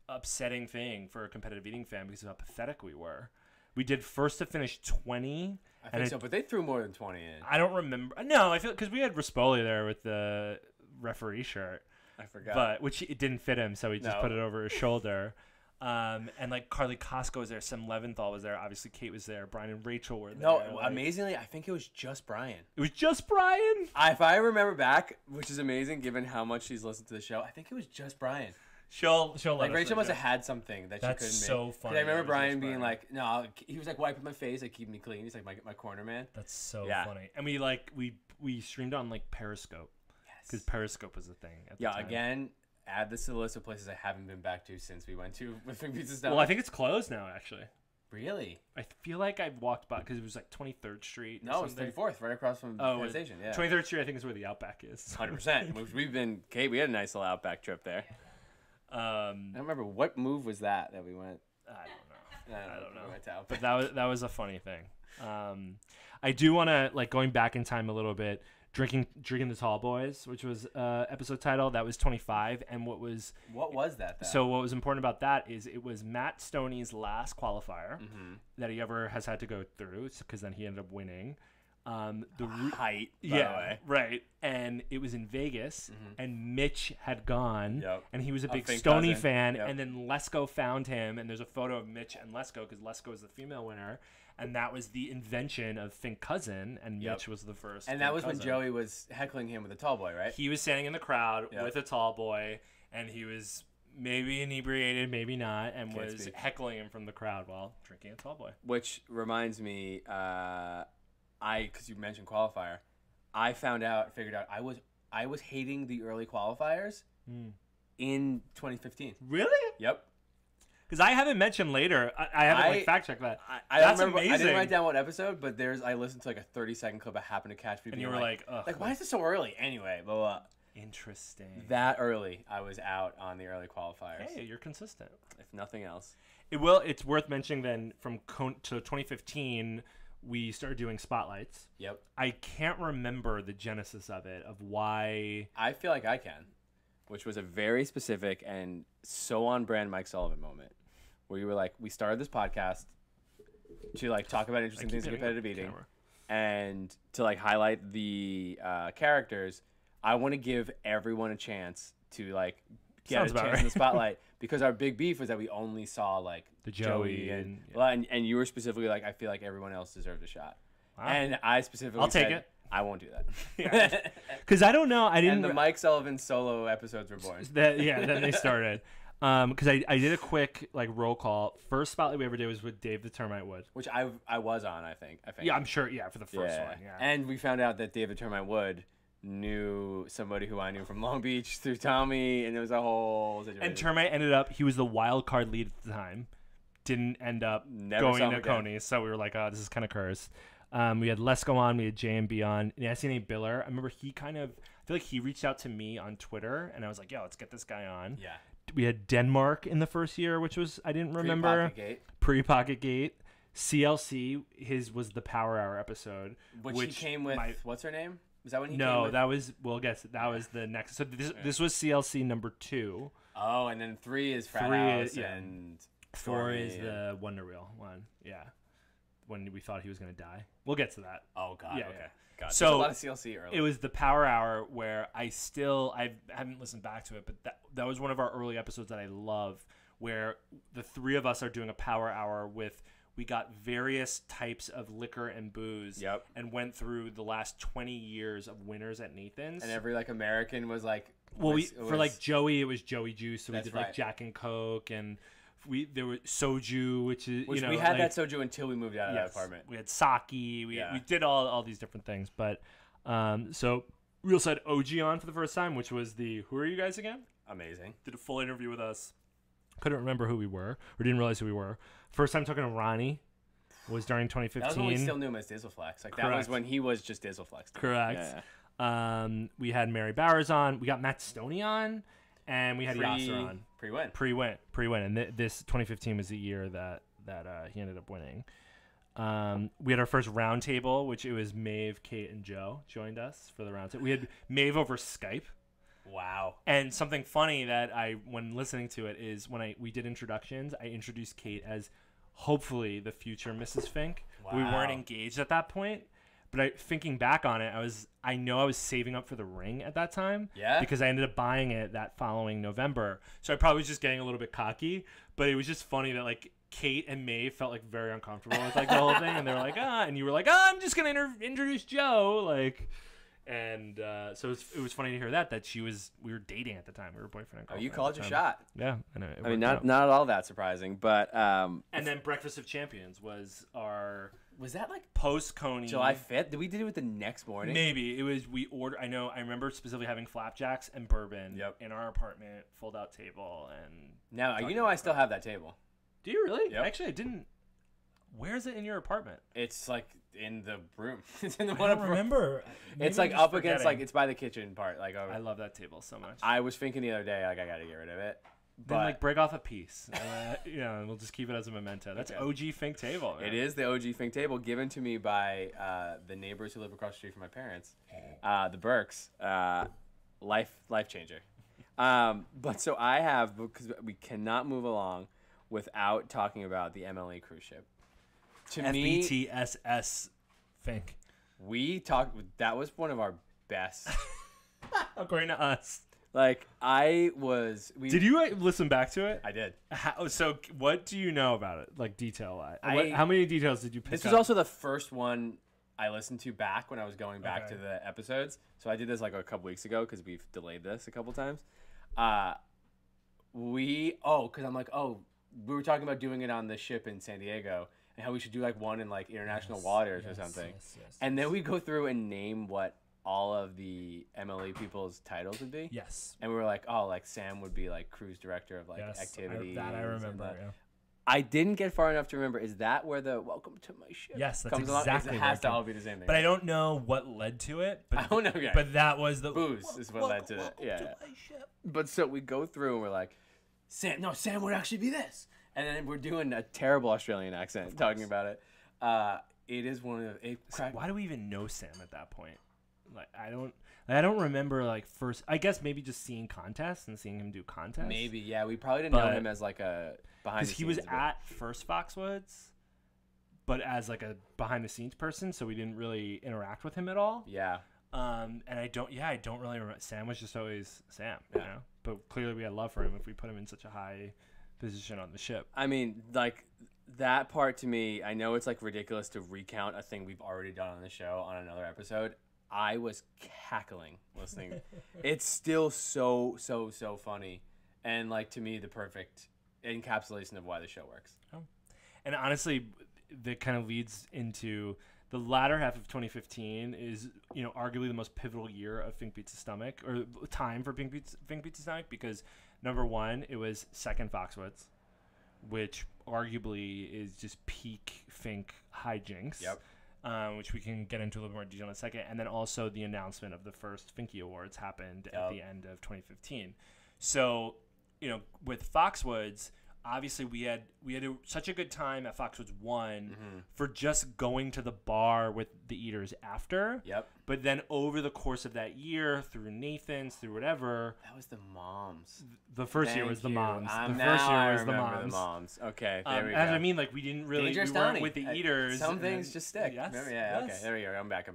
upsetting thing for a competitive eating fan because of how pathetic we were. We did first to finish 20. I think so, but they threw more than 20 in. I don't remember. No, I feel because we had Rispoli there with the referee shirt. I forgot. But which it didn't fit him, so he just No. put it over his shoulder. And like Carly Costco was there, Sam Leventhal was there, obviously Kate was there, Brian and Rachel were there. No, like, amazingly, I think it was just Brian. it was just Brian. If I remember back, which is amazing given how much she's listened to the show, I think it was just Brian. She'll let Like us Rachel know. must have had something that That's she couldn't so make. 'Cause funny. I remember It was Brian just being Brian. like, no, he was like wiping my face, like keeping me clean. He's like my corner man. That's so Yeah. funny. And we streamed on like Periscope because Periscope was a thing. At the Yeah, time. again, add this to the list of places I haven't been back to since we went to with Twin Pizza stuff. Well, I think it's closed now. Actually, Really? I feel like I walked by because it was like 23rd Street. or No, it's something. 34th, right across from Oh, Penn Station. Yeah, 23rd Street. I think is where the Outback is. 100%. We've been, Kate. We had a nice little Outback trip there. I don't remember what move was that we went. I don't know. I don't know. We went to But Outback. that was a funny thing. I do want to like going back in time a little bit. Drinking the Tall Boys, which was episode title. That was 25, and what was that? Though? so what was important about that is it was Matt Stoney's last qualifier that he ever has had to go through, because then he ended up winning. Height, by the Yeah, way. right. And it was in Vegas, and Mitch had gone, Yep. and he was a big Fink Stoney cousin. fan. Yep. And then Lesko found him, and there's a photo of Mitch and Lesko because Lesko is the female winner, and that was the invention of Fink cousin, and Yep. Mitch was the first. And that Fink was when cousin. Joey was heckling him with a tall boy, right? He was standing in the crowd Yep. with a tall boy, and he was maybe inebriated, maybe not, and Can't was speak. heckling him from the crowd while drinking a tall boy. Which reminds me, because you mentioned qualifier, I figured out I was hating the early qualifiers in 2015. Really? Yep. Because I haven't mentioned later. I haven't like fact checked that. I That's remember, I amazing. didn't write down what episode, but I listened to like a 30-second clip I happened to catch people. And you being were like, ugh. like, why is this so early? Anyway, blah, blah. Interesting. That early, I was out on the early qualifiers. Hey, you're consistent. If nothing else. It's worth mentioning then to 2015, we started doing spotlights. Yep. I can't remember the genesis of it, of why. I feel like I can, which was a very specific and so on brand Mike Sullivan moment, where you were like, we started this podcast to like talk about interesting things in competitive eating, and to like highlight the characters. I want to give everyone a chance to like get Sounds a about chance right. in the spotlight, because our big beef was that we only saw like The Joey and- well, and you were specifically like, I feel like everyone else deserved a shot. Wow. And I specifically I'll take said, it. I won't do that. Because I don't know. I didn't. And the Mike Sullivan solo episodes were born. Then they started. Because I did a quick like roll call. First spotlight we ever did was with Dave the Termite Wood, Which I was on, I think. Yeah, I'm sure. Yeah, for the first one. Yeah. And we found out that Dave the Termite Wood knew somebody who I knew from Long Beach through Tommy, and it was a whole situation. And Termite ended up. He was the wild card lead at the time. Didn't end up going to Coney, so we were like, oh, this is kind of cursed. We had Lesko on, we had JMB on, and SNA Biller. I remember I feel like he reached out to me on Twitter, and I was like, yo, let's get this guy on. Yeah. We had Denmark in the first year, which was, I didn't remember. Pre-Pocket Gate. CLC, his was the Power Hour episode. Which he came with, what's her name? Was that when he came No, with? that was, well, guess, that was the next. So this was CLC number 2. Oh, and then 3 is Frat 3 House, is, yeah. and 4 is the Wonder Wheel one. Yeah. When we thought he was going to die. We'll get to that. Oh, God. Yeah, okay. yeah. God. So there's a lot of CLC early. It was the Power Hour where I haven't listened back to it, but that was one of our early episodes that I love, where the 3 of us are doing a Power Hour with, we got various types of liquor and booze. Yep. And went through the last 20 years of winners at Nathan's. And every like American was like, well, for like Joey, it was Joey Juice, so we did like right. Jack and Coke, and there was soju, which we had like, that soju until we moved out of that apartment. We had sake. We did all these different things, but so Real Side OG on for the first time, which was who are you guys again? Amazing. Did a full interview with us. Couldn't remember who we were, or didn't realize who we were. First time talking to Ronnie was during 2015. That was when we still knew him as Dizzleflex. Like that was when he was just Dizzleflex. Correct. Yeah. We had Mary Bowers on. We got Matt Stoney on, and we had Yasser on. Pre-win. And this 2015 was the year that he ended up winning. We had our first round table, which it was Maeve, Kate, and Joe joined us for the round table. We had Maeve over Skype. Wow. And something funny that when listening to it is when we did introductions, I introduced Kate as hopefully the future Mrs. Fink. Wow. We weren't engaged at that point, but thinking back on it, I know I was saving up for the ring at that time. Yeah. Because I ended up buying it that following November. So I probably was just getting a little bit cocky, but it was just funny that like Kate and Maeve felt like very uncomfortable with like the whole thing, and they were like, and you were like, I'm just gonna introduce Joe, like. And so it was funny to hear that we were dating at the time. We were boyfriend and girlfriend. Oh, you called your shot. Yeah, I mean, not all that surprising, but and then Breakfast of Champions was that like post Coney July 5th? Did we do it the next morning? Maybe it was. We ordered. I remember specifically having flapjacks and bourbon in our apartment, fold out table, and now I still have that table. Do you really? Yep. Actually, I didn't. Where is it in your apartment? It's like in the room. It's in the I don't remember. It's like up against it's by the kitchen part. Like over. I love that table so much. I was thinking the other day like I got to get rid of it. Then like break off a piece. And we'll just keep it as a memento. That's OG Fink table. Man. It is the OG Fink table given to me by the neighbors who live across the street from my parents, the Burks. Life changer. But so I have, because we cannot move along without talking about the MLE cruise ship. To FBTS Fink. We talked. That was one of our best. According to us. Like Did you listen back to it? I did. So what do you know about it? Like detail-wise. How many details did you pick up? This was also the first one I listened to back when I was going back to the episodes. So I did this like a couple weeks ago because we've delayed this a couple times. Because I'm like, we were talking about doing it on the ship in San Diego and how we should do like one in like international waters or something. And then we go through and name what all of the MLE people's titles would be. Yes. And we were like, like Sam would be like cruise director of like activities. I remember. Yeah. I didn't get far enough to remember. Is that where the "Welcome to my ship"? Yes, that's comes exactly. It has to all be the same thing. But I don't know what led to it. But I don't know. Yeah. But that was the booze is what led to it. Yeah. But so we go through and we're like, Sam would actually be this, and then we're doing a terrible Australian accent talking about it. It is one of the. Why do we even know Sam at that point? Like I don't remember like first. I guess maybe just seeing contests and seeing him do contests. Maybe we probably didn't know him as like a behind the scenes. Because he was at First Foxwoods, but as like a behind the scenes person, so we didn't really interact with him at all. Yeah. And I don't really remember. Sam was just always Sam, you know. But clearly we had love for him if we put him in such a high position on the ship. I mean, like that part to me, I know it's like ridiculous to recount a thing we've already done on the show on another episode. I was cackling listening. It's still so funny, and like to me the perfect encapsulation of why the show works. And honestly, that kind of leads into the latter half of 2015 is, you know, arguably the most pivotal year of Fink Beats the Stomach, or time for Fink Beats the Stomach, because number one, it was second Foxwoods, which arguably is just peak Fink hijinks. Yep. Which we can get into a little more detail in a second. And then also the announcement of the first Finky Awards happened at the end of 2015. So, you know, with Foxwoods, obviously we had such a good time at Foxwoods 1 for just going to the bar with the eaters after. Yep. But then over the course of that year, through Nathan's, through whatever. That was the moms. The first year was the moms. The first year was the moms. Okay, there we go. As I mean, like, we didn't really, Dangerous we weren't Donnie. with the eaters. Some things just stick. Yes. Remember? Yeah, yes. okay, there we go. I'm back.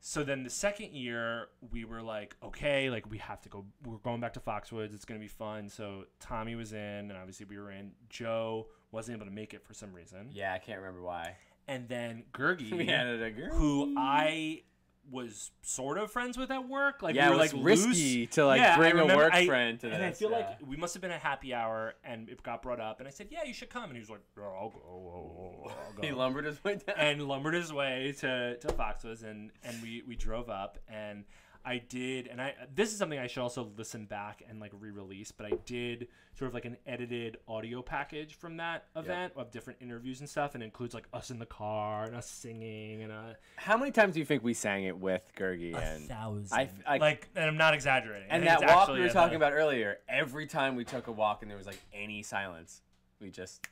So then the second year, we were like, okay, like we have to go. We're going back to Foxwoods. It's going to be fun. So Tommy was in, and obviously we were in. Joe wasn't able to make it for some reason. Yeah, I can't remember why. And then Gergie, We added a girl. who I was sort of friends with at work. Like, Yeah, we were it was like risky loose. to like Yeah, bring I a remember work friend to this. And I feel yeah. like we must have been a happy hour, and it got brought up, and I said, yeah, you should come. And he was like, oh, I'll go. I'll go. He lumbered his way down. And lumbered his way to Foxwoods, and we drove up, and I did, and this is something I should also listen back and like re-release, but I did sort of like an edited audio package from that event of different interviews and stuff, and it includes like us in the car and us singing and How many times do you think we sang it with Gergie? And 1,000. like, and I'm not exaggerating. and I think that it's walk actually we were at talking the- about earlier, every time we took a walk and there was like any silence, we just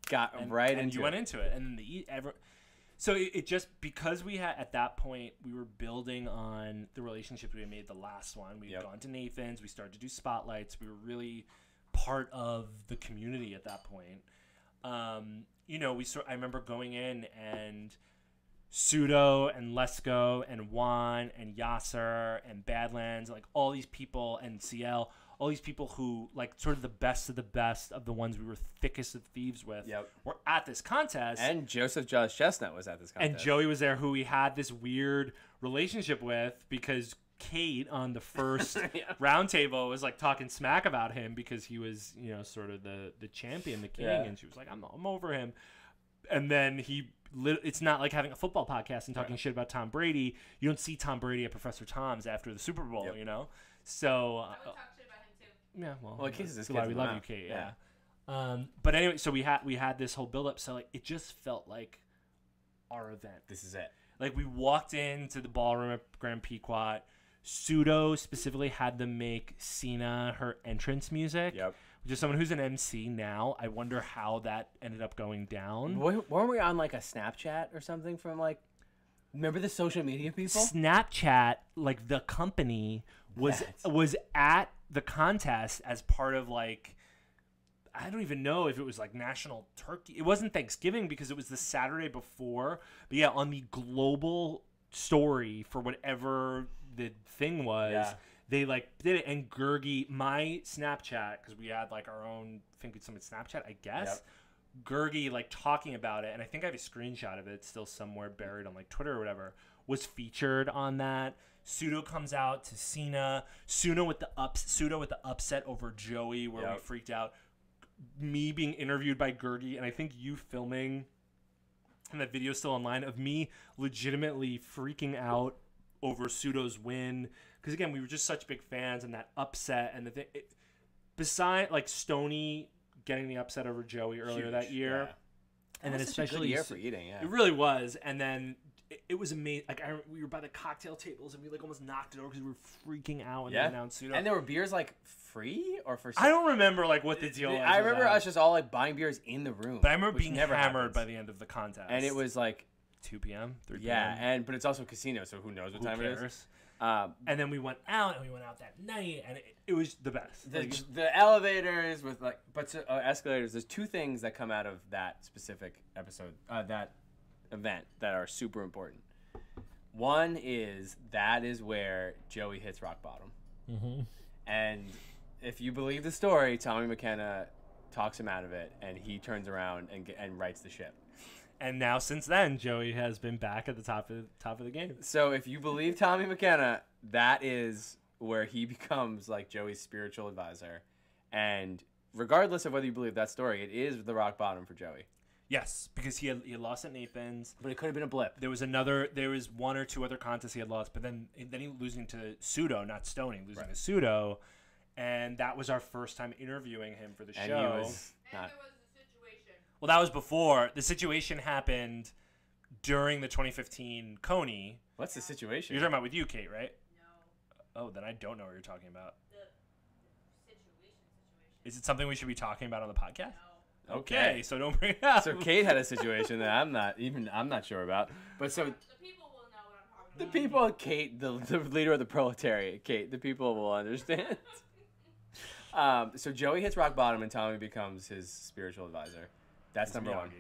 got right and into you it. went into it, and then so it just, because we had at that point we were building on the relationships we had made the last one. We had gone to Nathan's, we started to do spotlights. We were really part of the community at that point. You know, I remember going in, and Pseudo and Lesko and Juan and Yasser and Badlands, like all these people, and CL, all these people who like sort of the best of the ones we were thickest of thieves with were at this contest. And Joseph Josh Chestnut was at this contest. And Joey was there, who we had this weird relationship with, because Kate on the first round table was like talking smack about him because he was, you know, sort of the champion, the king, and she was like, I'm over him. And then it's not like having a football podcast and talking shit about Tom Brady. You don't see Tom Brady at Professor Tom's after the Super Bowl, you know? So I would talk shit about him too. yeah, well, kisses his that's why kids we in love the you, mouth. Kate. Yeah. Yeah. But anyway, so we had this whole build up. So like, it just felt like our event. This is it. Like, we walked into the ballroom at Grand Pequot. Pseudo specifically had them make Cena her entrance music. Yep. Which is someone who's an MC now. I wonder how that ended up going down. Weren't we on like a Snapchat or something from like? Remember the social media people? Snapchat, like the company, was at the contest as part of like, I don't even know if it was like National Turkey. It wasn't Thanksgiving because it was the Saturday before. But yeah, on the global story for whatever the thing was, they like did it. And Gergie, my Snapchat, because we had like our own Think Summit Snapchat, I guess. Gergie like talking about it, and I think I have a screenshot of it. It's still somewhere buried on like Twitter or whatever. Was featured on that. Pseudo comes out to Cena. Pseudo with the upset over Joey, where we freaked out. Me being interviewed by Gergie, and I think you filming, and that video's still online, of me legitimately freaking out over Pseudo's win. Because again, we were just such big fans, and that upset, and the thing. Beside like Stoney getting the upset over Joey earlier that year, and then especially a good year for eating. Yeah, it really was. And then it was amazing. Like we were by the cocktail tables, and we like almost knocked it over because we were freaking out when they announced Pseudo. And there were beers like free or for. I don't remember like what the deal was. I remember us just all like buying beers in the room. But I remember being never hammered happens. by the end of the contest, and it was like 2 p.m., 3 p.m. Yeah, but it's also a casino, so who knows what time it is. And then we went out, and we went out that night, and it was the best. The elevators with like, escalators. There's two things that come out of that specific episode, that event, that are super important. One is that is where Joey hits rock bottom, and if you believe the story, Tommy McKenna talks him out of it, and he turns around and rights the ship. And now since then, Joey has been back at the top of the game. So if you believe Tommy McKenna, that is where he becomes like Joey's spiritual advisor. And regardless of whether you believe that story, it is the rock bottom for Joey. Yes, because he had lost at Nathan's. But it could have been a blip. There was one or two other contests he had lost, but then he losing to Pseudo, not Stoning, losing to Pseudo. And that was our first time interviewing him for the show. And he was And not. there was a situation. Well, that was before. The situation happened during the 2015 Coney. What's the situation? You're talking about with you, Kate, right? No. Oh, then I don't know what you're talking about. The situation. Is it something we should be talking about on the podcast? No. Okay, so don't bring it up. So Kate had a situation that I'm not sure about. But so The people will know what I'm talking the about. people, Kate, the leader of the proletariat, Kate, the people will understand. So Joey hits rock bottom and Tommy becomes his spiritual advisor. That's number one.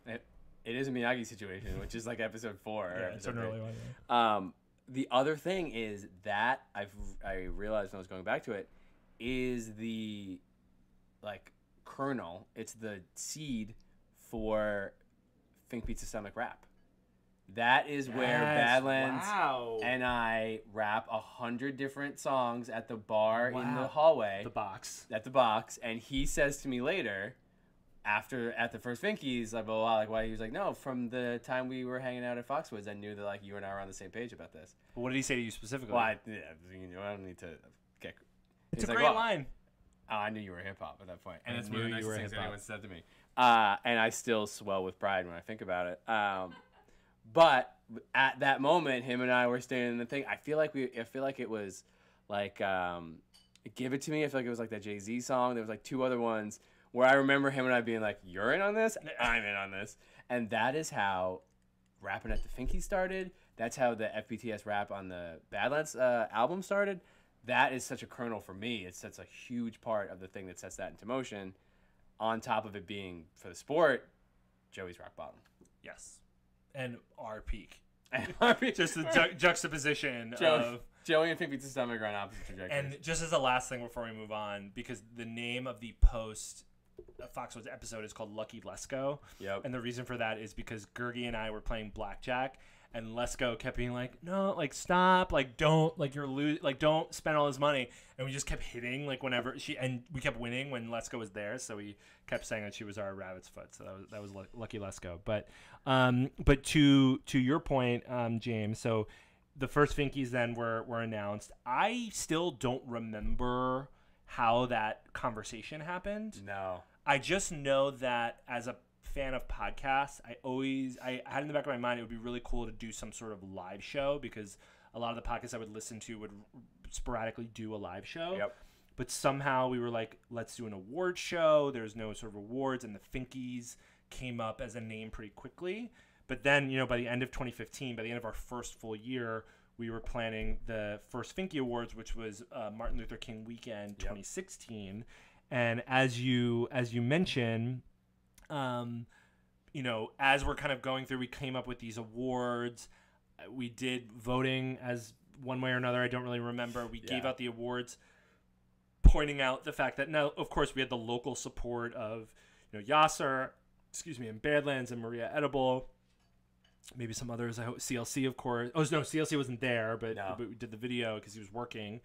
Yeah. It is a Miyagi situation, which is like episode 4. Or Yeah, it's an episode early 3. one. The other thing is that I realized when I was going back to it is the like kernel. It's the seed for Fink Beats the Stomach rap. That is where Badlands and I rap 100 different songs at the bar in the hallway. The box. At the box, and he says to me later, at the first Finkies, like blah, blah, blah, like why he was like, no, from the time we were hanging out at Foxwoods, I knew that like you and I were on the same page about this. What did he say to you specifically? Well, I don't need to get. It's he's a like, great well, line. Oh, I knew you were hip hop at that point, and it's knew one of the you nicest were things hip-hop. anyone said to me. And I still swell with pride when I think about it. But at that moment, him and I were standing in the thing. I feel like it was like "Give It to Me." I feel like it was like that Jay-Z song. There was like 2 other ones where I remember him and I being like, "You're in on this, I'm in on this," and that is how rapping at the Finkies started. That's how the FBTS rap on the Badlands album started. That is such a kernel for me. It's such a huge part of the thing that sets that into motion. On top of it being for the sport, Joey's rock bottom. Yes. And our peak. Just Just the juxtaposition of... Joey and Fink Beats the Stomach are on opposite trajectories. And just as a last thing before we move on, because the name of the post Foxwoods episode is called Lucky Lesko. Yep. And the reason for that is because Gergie and I were playing blackjack, and Lesko kept being like, "No, like stop, like don't, like don't spend all his money." And we just kept hitting like whenever we kept winning when Lesko was there, so we kept saying that she was our rabbit's foot. So that was Lucky Lesko. But to your point, James. So the first Finkies then were announced. I still don't remember how that conversation happened. No. I just know that as a fan of podcasts, I had in the back of my mind it would be really cool to do some sort of live show, because a lot of the podcasts I would listen to would sporadically do a live show. Yep. But somehow we were like, let's do an award show. There's no sort of awards, and the Finkies came up as a name pretty quickly. But then, by the end of 2015, by the end of our first full year, we were planning the first Finky Awards, which was Martin Luther King Weekend 2016. And as you mentioned, as we're kind of going through, we came up with these awards. We did voting as one way or another. I don't really remember. We gave out the awards, pointing out the fact that now, of course, we had the local support of, Yasser, and Badlands and Maria Edible. Maybe some others. I hope CLC, of course. Oh no, CLC wasn't there, but we did the video because he was working.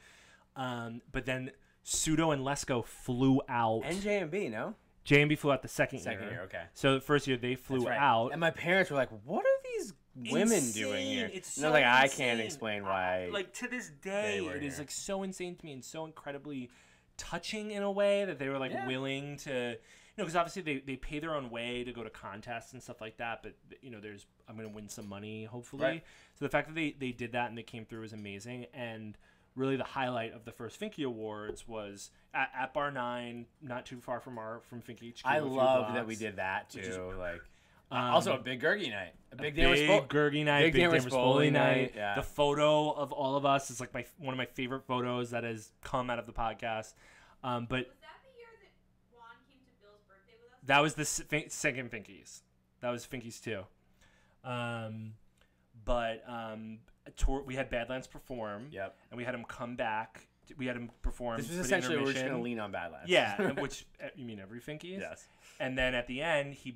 But then Pseudo and Lesko flew out. And JMB, no? JMB flew out the second year. Second year, okay. So the first year they flew out. And my parents were like, "What are these women doing here?" It's and I so was like, I insane. can't explain why. Like to this day, were it is here. like so insane to me and so incredibly touching in a way that they were like willing to, because obviously they pay their own way to go to contests and stuff like that. But I'm gonna win some money hopefully. Right. So the fact that they did that and they came through was amazing. And really the highlight of the first Finky Awards was at Bar 9, not too far from Finky HQ. I a few love that blocks. we did that too. is- Also a big Gergie night, a big Big Gergie night, Big big Dan Dan Rispoli Rispoli night. yeah. The photo of all of us is like one of my favorite photos that has come out of the podcast. But Was that the year that Juan came to Bill's birthday with us? that was the second Finkies. That was Finkies 2. We had Badlands perform. Yep. And we had him come back we had him perform. This was for the essentially we're just intermission. gonna lean on Bad Lads. Yeah, which you mean every Finkies? Yes. And then at the end, he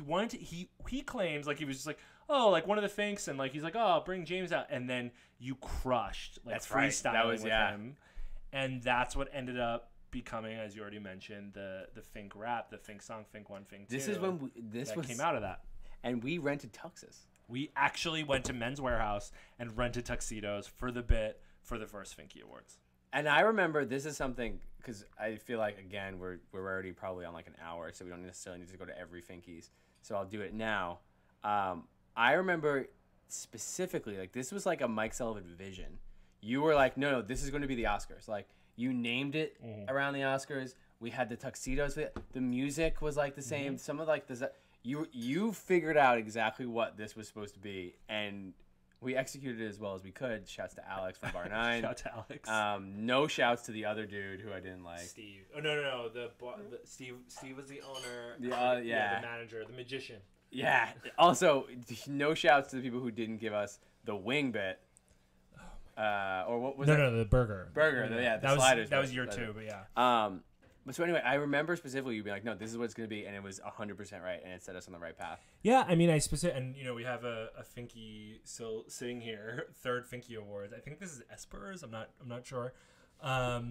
wanted to, he claims like he was just like, oh, like one of the Finks, and like he's like, oh, bring James out, and then you crushed like That's right. freestyling That was- with yeah. him, and that's what ended up becoming, as you already mentioned, the Fink rap, the Fink song, Fink 1, Fink 2. This is when this came out of that. and we rented tuxes. We actually went to Men's Warehouse and rented tuxedos for the bit for the first Finky Awards. And I remember this is something because I feel like again we're already probably on like an hour, so we don't necessarily need to go to every Finkies. So I'll do it now. I remember specifically like this was like a Mike Sullivan vision. You were like, no, this is going to be the Oscars. Like you named it around the Oscars. We had the tuxedos. The music was like the same. Some of like the you figured out exactly what this was supposed to be, and we executed it as well as we could. Shouts to Alex from Bar 9. Shout to Alex. No shouts to the other dude who I didn't like. Steve. Oh no. The Steve was the owner. The manager, the magician. Yeah. Also, no shouts to the people who didn't give us the wing bit. Or what was No, the burger. Burger. Yeah. The sliders. That was year That's 2, it. but yeah. But so anyway, I remember specifically you being like, no, this is what it's going to be. And it was 100% right. And it set us on the right path. Yeah, I mean, and we have a Finky still sitting here, third Finky Awards. I think this is Esper's. I'm not sure. Yeah,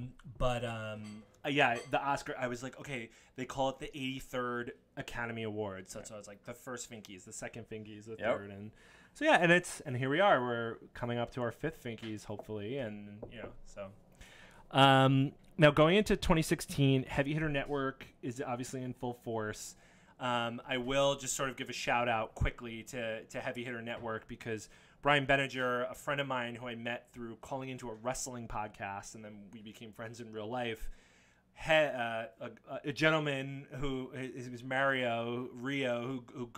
the Oscar. I was like, okay, they call it the 83rd Academy Awards. So I was like, the first Finkies, the second Finkies, the third, and so yeah, and here we are. We're coming up to our 5th Finkies, hopefully, and so. Now going into 2016, Heavy Hitter Network is obviously in full force. I will just sort of give a shout out quickly to Heavy Hitter Network because Brian Benninger, a friend of mine who I met through calling into a wrestling podcast, and then we became friends in real life. A gentleman who his was Rio, who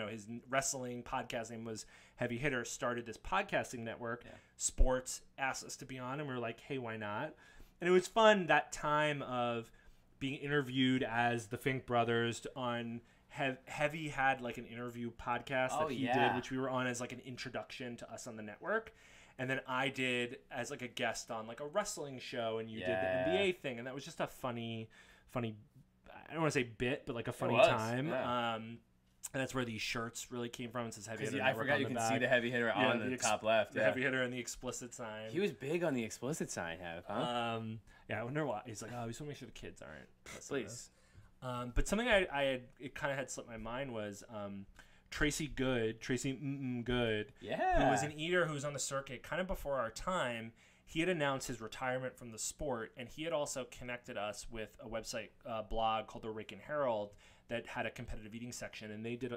his wrestling podcast name was Heavy Hitter, started this podcasting network. Yeah. Sports asked us to be on, and we were like, hey, why not? And it was fun that time of being interviewed as the Fink brothers on Heavy had like an interview podcast that he did, which we were on as like an introduction to us on the network. And then I did as like a guest on like a wrestling show, and you did the NBA thing, and that was just a funny. I don't want to say bit, but like a funny time. Yeah. And that's where these shirts really came from. It says Heavy Hitter. I forgot you can see the Heavy Hitter on the top left. The Heavy Hitter and the explicit sign. He was big on the explicit sign, huh? Yeah, I wonder why. He's like, oh, we just want to make sure the kids aren't. Please. But something it kind of had slipped my mind was Tracy Good, who was an eater who was on the circuit kind of before our time. He had announced his retirement from the sport, and he had also connected us with a website blog called the Rake and Herald that had a competitive eating section, and they did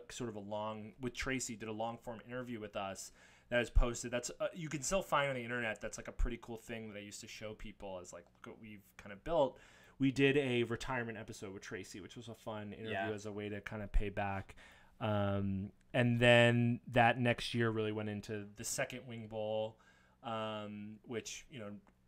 Tracy did a long form interview with us that is posted. That's you can still find on the internet. That's like a pretty cool thing that I used to show people as like, look what we've kind of built. We did a retirement episode with Tracy, which was a fun interview as a way to kind of pay back. And then that next year really went into the second Wing Bowl, which,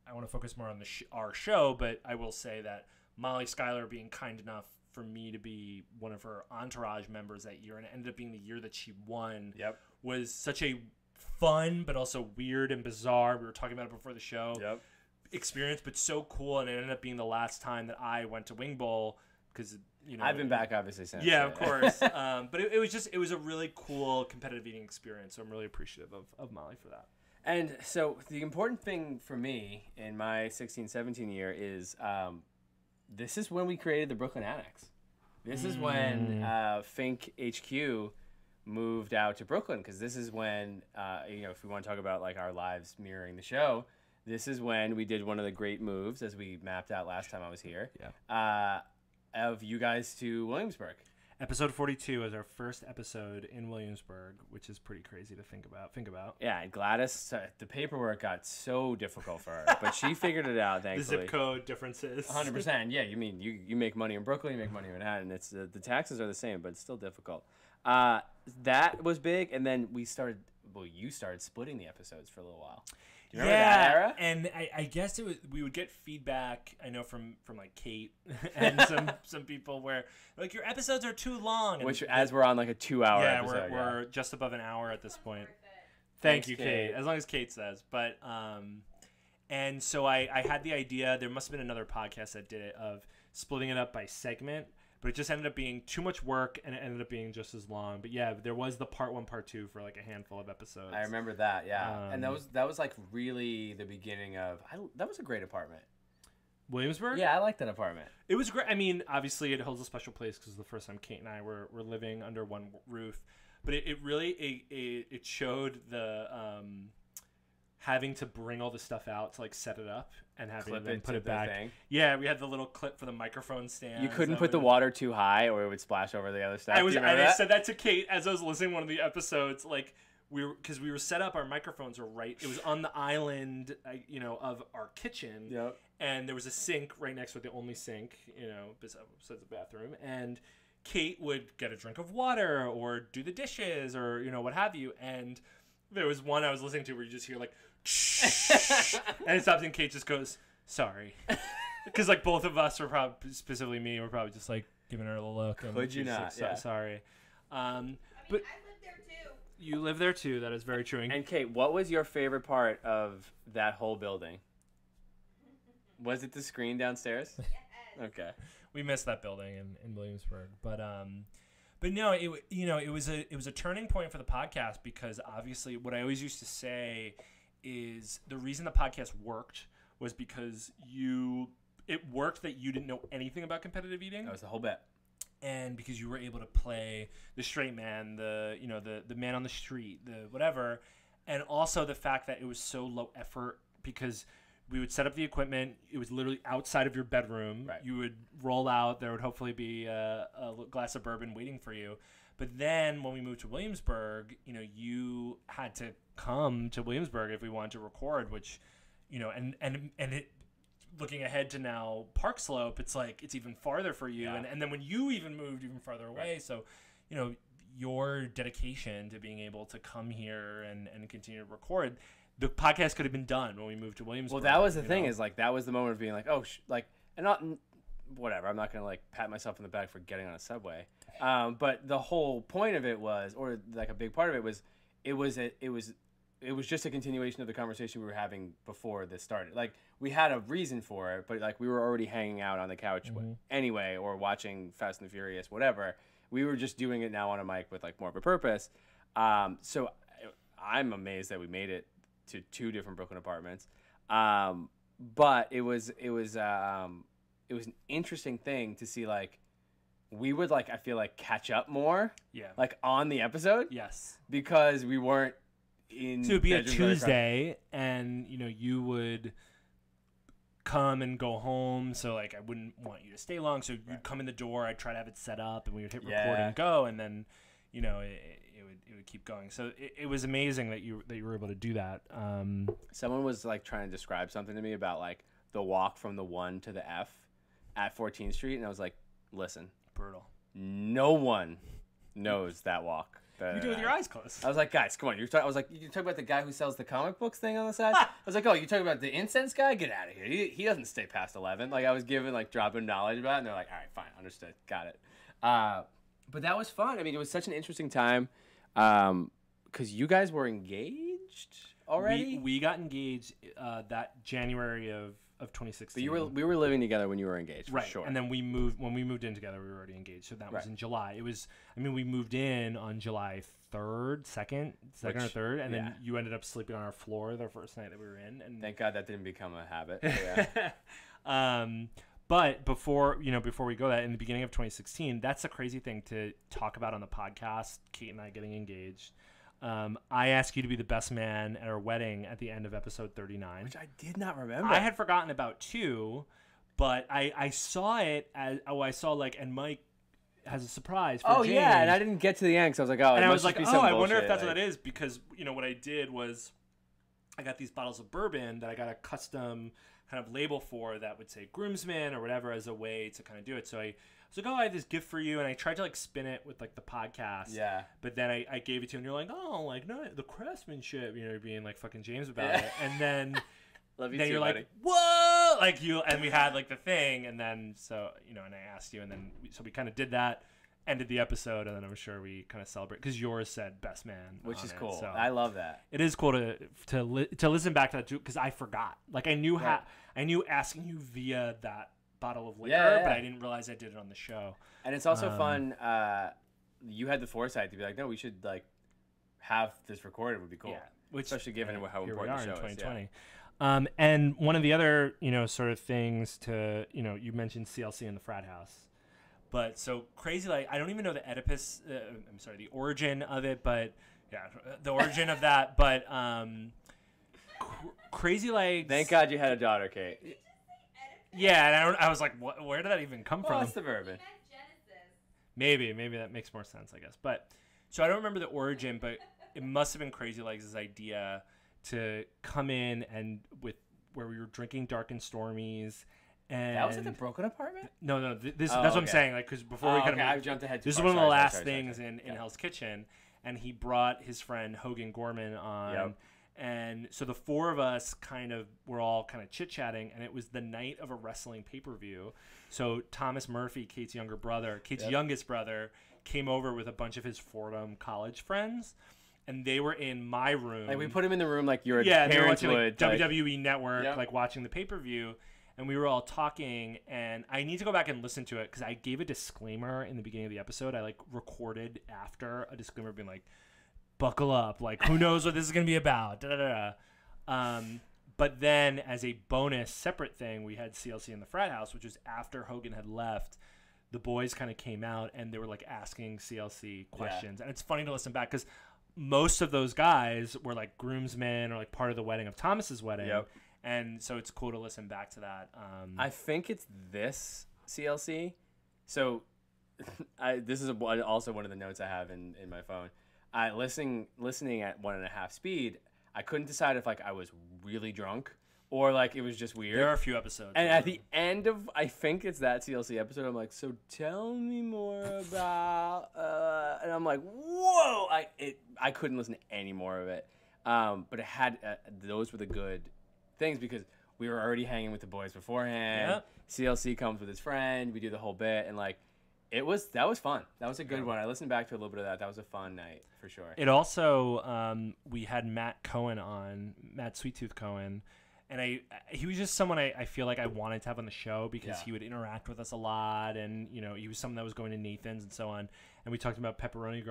I want to focus more on our show, but I will say that Molly Schuyler being kind enough for me to be one of her entourage members that year, and it ended up being the year that she won, was such a fun but also weird and bizarre, we were talking about it before the show, experience, but so cool, and it ended up being the last time that I went to Wing Bowl because I've been back obviously since. Yeah, of course. But it was a really cool competitive eating experience, so I'm really appreciative of Molly for that. And so the important thing for me in my 16-17 year is this is when we created the Brooklyn Annex. This is when Fink HQ moved out to Brooklyn, because this is when, if we want to talk about like our lives mirroring the show, this is when we did one of the great moves, as we mapped out last time I was here, of you guys to Williamsburg. Episode 42 is our first episode in Williamsburg, which is pretty crazy to think about. Yeah, and Gladys, the paperwork got so difficult for her, but she figured it out, thankfully. The zip code differences. 100%. Yeah, you mean you make money in Brooklyn, you make money in Manhattan. It's the taxes are the same, but it's still difficult. That was big, and then you started splitting the episodes for a little while. Do you remember that era? And I guess we would get feedback, I know, from like Kate and some people where like, your episodes are too long. Which, as we're on like a 2-hour episode. We're just above an hour at this point. Thank you, Kate. As long as Kate says. But And so I had the idea, there must have been another podcast that did it, of splitting it up by segment, but it just ended up being too much work and it ended up being just as long. But yeah, there was the part 1, part 2 for like a handful of episodes. I remember that, yeah. And that was like really the beginning of, that was a great apartment. Williamsburg? Yeah, I like that apartment. It was great. I mean, obviously it holds a special place because the first time Kate and I were living under one roof. But it really, it showed the... having to bring all the stuff out to like set it up and having to then put it back. Thing. Yeah, we had the little clip for the microphone stand. You couldn't put the water too high or it would splash over the other stuff. I said that to Kate as I was listening to one of the episodes. Like because we were set up, our microphones were right. It was on the island, of our kitchen. Yep. And there was a sink right next to it, the only sink, besides the bathroom. And Kate would get a drink of water or do the dishes or what have you. And there was one I was listening to where you just hear like. And it stops and Kate just goes, sorry. Because like both of us were probably, specifically me, were probably just like giving her a little look. And could you not? Like, yeah. Sorry. But I lived there too. You live there too. That is very true. And Kate, what was your favorite part of that whole building? Was it the screen downstairs? Yes. Okay. We missed that building in Williamsburg, but no, it was a turning point for the podcast because obviously what I always used to say is the reason the podcast worked was because it worked that you didn't know anything about competitive eating. That was the whole bet. And because you were able to play the straight man, the man on the street, the whatever, and also the fact that it was so low effort because we would set up the equipment. It was literally outside of your bedroom. Right. You would roll out. There would hopefully be a glass of bourbon waiting for you. But then when we moved to Williamsburg, you had to come to Williamsburg if we wanted to record, which, and it, looking ahead to now Park Slope, it's like it's even farther for you. Yeah. And then when you even moved even farther away, right. So, your dedication to being able to come here and continue to record, the podcast could have been done when we moved to Williamsburg. Well, that was the thing is like that was the moment of being like, oh, and not whatever. I'm not gonna like pat myself on the back for getting on a subway. But the whole point of it was, or like a big part of it was, it was just a continuation of the conversation we were having before this started. Like we had a reason for it, but like we were already hanging out on the couch anyway, or watching Fast and the Furious, whatever. We were just doing it now on a mic with like more of a purpose. So I'm amazed that we made it to 2 different Brooklyn apartments. But it was an interesting thing to see, like, we would, like, I feel like catch up more. Yeah. Like, on the episode. Yes. Because we weren't in. So it would be a Tuesday, and, you would come and go home. So, like, I wouldn't want you to stay long. So you'd come in the door. I'd try to have it set up, and we would hit record and go. And then, it would keep going. So it was amazing that you were able to do that. Someone was, like, trying to describe something to me about, like, the walk from the 1 to the F at 14th Street. And I was like, listen. Brutal. No one knows that walk. You do it with your eyes closed. I was like, guys, come on. I was like, you talk about the guy who sells the comic books thing on the side? I was like, oh, you talking about the incense guy? Get out of here. He doesn't stay past 11. Like, I was giving, like, dropping knowledge about it, and they're like, all right, fine, understood, got it. But that was fun. I mean, it was such an interesting time because you guys were engaged already? We got engaged that January of 2016. But we were living together when you were engaged, for right? sure. And then when we moved in together, we were already engaged. So that was in July. We moved in on July 3rd, 2nd or 3rd, and then you ended up sleeping on our floor the first night that we were in. And thank God that didn't become a habit. Yeah. But before we go that in the beginning of 2016, that's a crazy thing to talk about on the podcast. Kate and I getting engaged. I asked you to be the best man at our wedding at the end of episode 39. Which I did not remember. I had forgotten about too, but I saw it as, I saw like, and Mike has a surprise for James. Yeah, and I didn't get to the end because I was like, oh, and it I must was like, just be some I wonder if bullshit, that's what that is, because, what I did was I got these bottles of bourbon that I got a custom kind of label for that would say groomsman or whatever as a way to kind of do it. So I was like, oh, I have this gift for you, and I tried to like spin it with like the podcast. Yeah. But then I gave it to you, and you're like, oh, like no, the craftsmanship, being like fucking James about it, and then Love you then too, you're buddy. like, whoa, like and we had like the thing, and then so and I asked you, and then we kind of did that, ended the episode, and then I'm sure we kind of celebrate because yours said best man, which is it, cool. so I love that. it is cool to listen back to that too because I forgot. Like I knew I knew asking you via that bottle of liquor, but I didn't realize I did it on the show. And it's also fun. You had the foresight to be like, no, we should like have this recorded. Would be cool. Yeah, which especially given how important the show in 2020. is. And one of the other, sort of things to, you mentioned CLC in the frat house. But so Crazy Like, I don't even know the Oedipus, the origin of it, but yeah, the origin of that. But Crazy Like. Thank God you had a daughter, Kate. Yeah, and I was like, where did that even come from? That's the bourbon. Maybe that makes more sense, I guess. But so I don't remember the origin, but it must have been Crazy Legs' idea to come in and where we were drinking Dark and Stormies. And that was at the Broken Apartment? No. That's what I'm saying. Like, because before we kind of, I jumped ahead. This is one of the last things in Hell's Kitchen, and he brought his friend Hogan Gorman on. Yep. And so the four of us were all kind of chit-chatting, and it was the night of a wrestling pay-per-view. So Thomas Murphy, Kate's youngest brother, came over with a bunch of his Fordham college friends, and they were in my room. Like we put him in the room like your they were parents watching, would. WWE Network, like watching the pay-per-view, and we were all talking, and I need to go back and listen to it because I gave a disclaimer in the beginning of the episode. I recorded after a disclaimer being like, buckle up, like who knows what this is gonna be about, but then as a bonus separate thing, we had CLC in the frat house, which was after Hogan had left. The boys kind of came out and they were like asking CLC questions, and it's funny to listen back because most of those guys were like groomsmen or like part of the wedding of Thomas's wedding. And so it's cool to listen back to that. I think it's this CLC. So this is also one of the notes I have in my phone. Listening at 1.5 speed, I couldn't decide if like I was really drunk or like it was just weird. There are a few episodes. And at the end of, I think it's that CLC episode, I'm like, so tell me more about, and I'm like, whoa, I couldn't listen to any more of it. But it had, those were the good things because we were already hanging with the boys beforehand. Yep. CLC comes with his friend. We do the whole bit and like, that was fun. That was a good one. I listened back to a little bit of that. That was a fun night for sure. It also, we had Matt Sweet Tooth Cohen, and he was just someone I feel like I wanted to have on the show because he would interact with us a lot, and he was someone that was going to Nathan's and so on. And we talked about pepperoni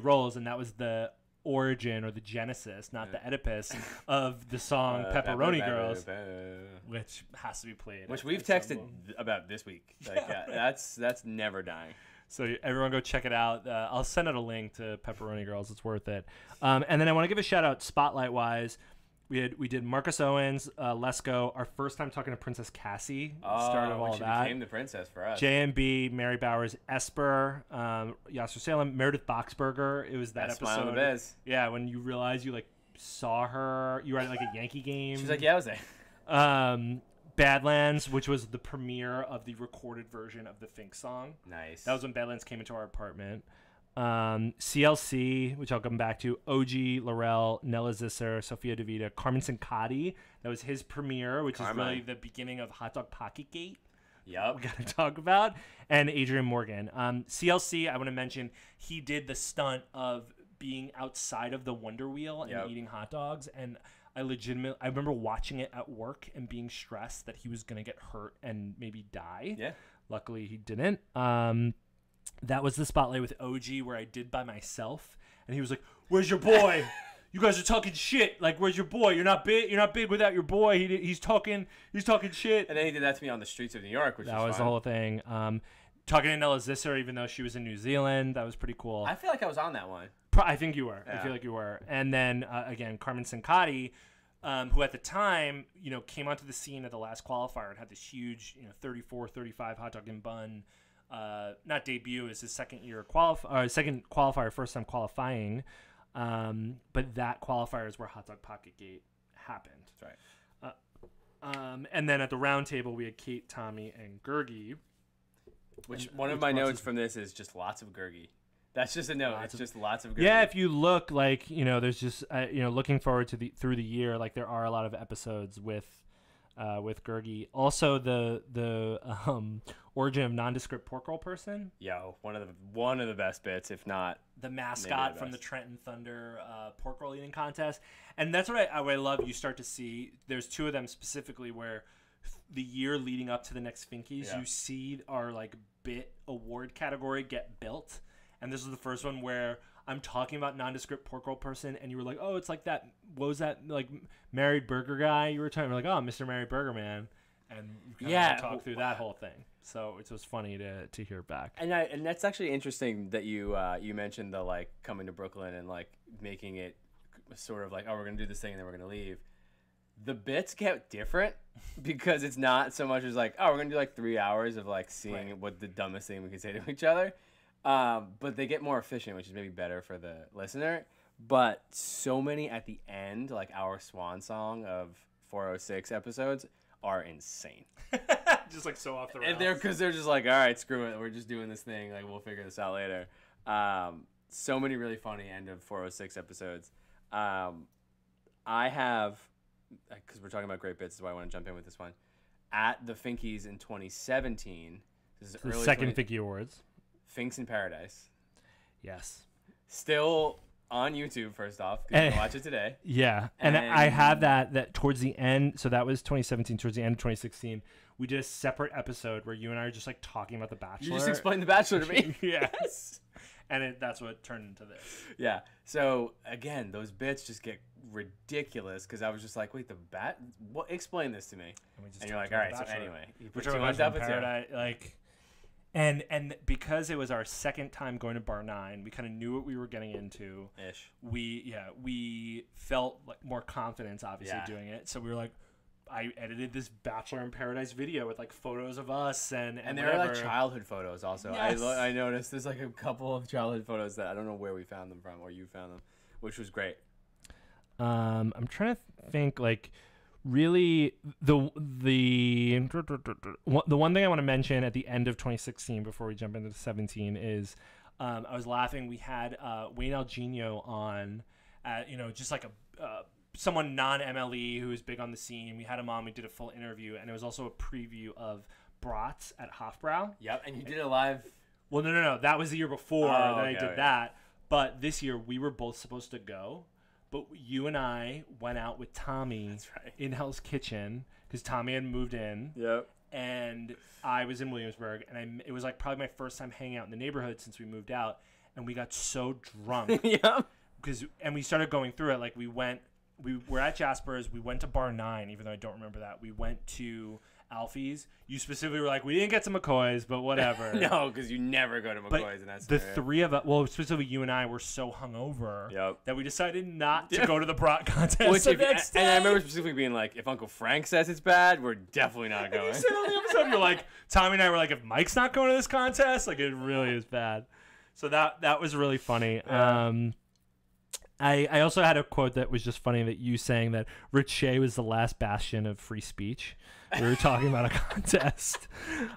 rolls, and that was the origin or the genesis, not the Oedipus, of the song Pepperoni Girls, which has to be played. Which we've texted about this week. Like, that's never dying. So everyone go check it out. I'll send out a link to Pepperoni Girls. It's worth it. And then I want to give a shout out spotlight-wise. We did Marcus Owens, Lesko, our first time talking to Princess Cassie. Start of all she that. became the princess for us. JMB, Mary Bowers, Esper, Yasser Salem, Meredith Boxberger. It was that Best episode. smile in the biz. Yeah, when you realize you saw her. You were at like a Yankee game. She was like, yeah, I was there. Badlands, which was the premiere of the recorded version of the Finks song. Nice. That was when Badlands came into our apartment. CLC, which I'll come back to, OG, Laurel, Nella Zisser, Sophia DeVita, Carmen Sincati. That was his premiere, which is really the beginning of Hot Dog Pocket Gate. Yep. We got to talk about. And Adrian Morgan. CLC, I want to mention, he did the stunt of being outside of the Wonder Wheel and eating hot dogs. And I remember watching it at work and being stressed that he was going to get hurt and maybe die. Yeah. Luckily, he didn't. That was the spotlight with OG where I did by myself, and he was like, "Where's your boy? You guys are talking shit. Like, where's your boy? You're not big. You're not big without your boy. He's talking shit." And then he did that to me on the streets of New York, which was the whole thing. Talking to Nella Zisser, even though she was in New Zealand, that was pretty cool. I feel like I was on that one. I think you were. Yeah. I feel like you were. And then again, Carmen Sincati, who at the time, came onto the scene at the last qualifier and had this huge, 34, 35 hot dog and bun. Not debut, is his second qualifier, first time qualifying. But that qualifier is where Hot Dog Pocket Gate happened. That's right. And then at the round table, we had Kate, Tommy, and Gergie. One of my notes from this is just lots of Gergie. That's just a note. It's just lots of Gergie. Yeah, if you look, there's just, looking forward to through the year, there are a lot of episodes with with Gurgi. Also, the origin of nondescript pork roll person. Yo, one of the best bits, if not The mascot from the Trenton Thunder pork roll eating contest. And that's what I love. You start to see, there's two of them specifically where the year leading up to the next Finkies, you see our like bit award category get built. And this was the first one where I'm talking about nondescript pork roll person, and you were like, oh, it's like that, what was that, like, married burger guy you were talking, like, oh, Mr. Married Burger Man. And we kind of talk through that whole thing. So it was funny to hear back. And that's actually interesting that you mentioned the, like, coming to Brooklyn and, like, making it sort of like, oh, we're going to do this thing and then we're going to leave. The bits get different because it's not so much as like, oh, we're going to do like 3 hours of like seeing what the dumbest thing we can say to each other. But they get more efficient, which is maybe better for the listener. But so many at the end, like our swan song of 406 episodes, are insane. Just like so off the rails. And because they're just like, all right, screw it, we're just doing this thing. Like we'll figure this out later. So many really funny end of 406 episodes. I have, because we're talking about great bits, is why I want to jump in with this one. At the Finkies in 2017, this is the early second Finky Awards. Finks in Paradise. Yes. Still on YouTube, first off. You can watch it today. Yeah. And I have that towards the end. So that was 2017. Towards the end of 2016, we did a separate episode where you and I are just like talking about The Bachelor. You just explained The Bachelor to me. Yes. And that's what turned into this. Yeah. So, again, those bits just get ridiculous because I was just like, wait, what? Explain this to me. And you're like, all right, so anyway. Which are Paradise, like... And because it was our second time going to Bar 9, we kind of knew what we were getting into. Ish. We felt like more confidence, obviously, doing it. So we were like, I edited this Bachelor in Paradise video with like photos of us and there are like childhood photos also. Yes. I noticed there's like a couple of childhood photos that I don't know where we found them from or you found them, which was great. I'm trying to think like. Really, the one thing I want to mention at the end of 2016 before we jump into 17 is I was laughing. We had Wayne Algenio on, just like someone non-MLE who was big on the scene. We had him on. We did a full interview, and it was also a preview of Brats at Hofbrau. Yep, and you did it live. Well, no. That was the year before that I did that. But this year, we were both supposed to go. But you and I went out with Tommy in Hell's Kitchen because Tommy had moved in. Yep. And I was in Williamsburg, and it was like probably my first time hanging out in the neighborhood since we moved out. And we got so drunk. Yep. And we started going through it. Like we were at Jasper's. We went to Bar 9, even though I don't remember that. We went to Alfie's. You specifically were like, we didn't get to McCoy's, but whatever. No, because you never go to McCoy's. But the three of us, well, specifically you and I, were so hungover that we decided not to go to the Brat contest the next day. And I remember specifically being like, if Uncle Frank says it's bad, we're definitely not going. You said on the episode, you're like, Tommy and I were like, if Mike's not going to this contest, like it really is bad. So that was really funny. Yeah. I also had a quote that was just funny that you saying that Rich Shea was the last bastion of free speech. We were talking about a contest.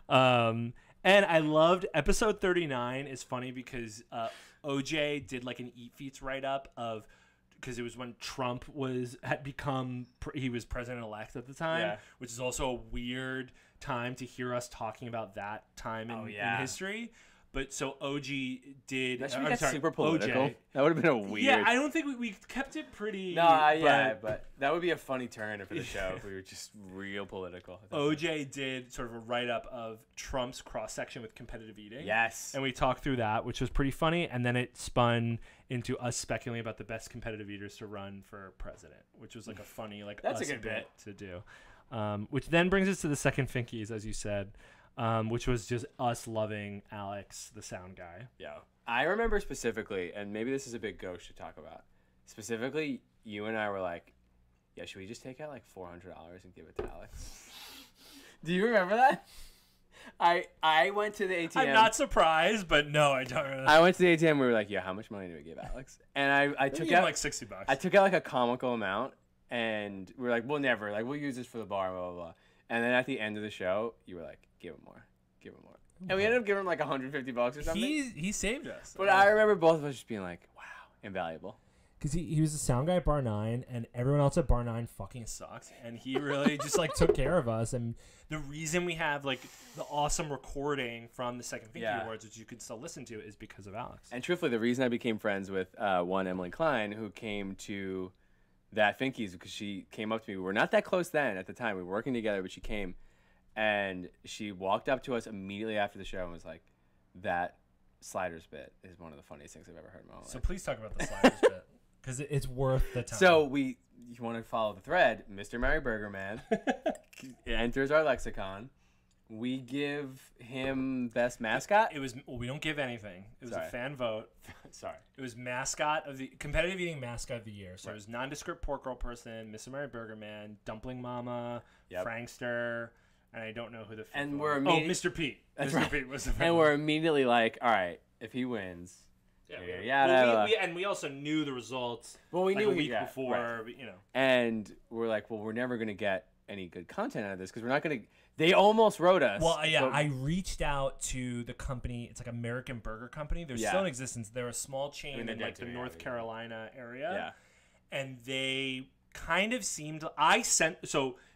And I loved episode 39 is funny because OJ did like an Eat Feats write-up of because it was when Trump he was president-elect at the time, which is also a weird time to hear us talking about that time in history. But so OG did. That should be super political. OJ. That would have been a weird. Yeah, I don't think we kept it pretty. No, but that would be a funny turn for the show if we were just real political. OJ did sort of a write-up of Trump's cross-section with competitive eating. Yes. And we talked through that, which was pretty funny. And then it spun into us speculating about the best competitive eaters to run for president, which was like a funny, like, that's a good bit to do. Which then brings us to the second Finkies, as you said. Which was just us loving Alex, the sound guy. Yeah. I remember specifically, and maybe this is a big ghost to talk about. Specifically, you and I were like, yeah, should we just take out like $400 and give it to Alex? Do you remember that? I went to the ATM. I'm not surprised, but no, I don't remember. I went to the ATM. We were like, yeah, how much money do we give Alex? And I took out like $60. I took out like a comical amount, and we were like, we'll use this for the bar, blah, blah, blah. And then at the end of the show, you were like, give him more. And we ended up giving him like $150 or something. He saved us. But I remember both of us just being like, wow, invaluable. because he was the sound guy at Bar 9, and everyone else at Bar 9 fucking sucked, and he really just like took care of us. And the reason we have like the awesome recording from the second Finky Awards, which you could still listen to, is because of Alex. And truthfully, the reason I became friends with one Emily Klein, who came to that Finky's, because she came up to me. We were not that close then at the time. We were working together, but she came, and she walked up to us immediately after the show and was like, "That sliders bit is one of the funniest things I've ever heard in my life." So please talk about the sliders bit, because it's worth the time. So you want to follow the thread? Mr. Mary Burger Man enters our lexicon. We give him best mascot. It was we don't give anything. It was a fan vote. Sorry. It was mascot of the competitive eating mascot of the year. So it was nondescript pork roll person, Mr. Mary Burger Man, Dumpling Mama, Frankster, and I don't know who the fifth and one. we're Mr. Pete. That's Mr. right. Pete was the fifth and one. we're immediately like, all right, if he wins, and we also knew the results. Well, we like knew a week before, right. you know. And we're like, well, we're never gonna get any good content out of this because we're not gonna. They almost wrote us. Well, yeah, I reached out to the company. It's like American Burger Company. They're still in existence. They're a small chain in like the North Carolina area, and they kind of seemed.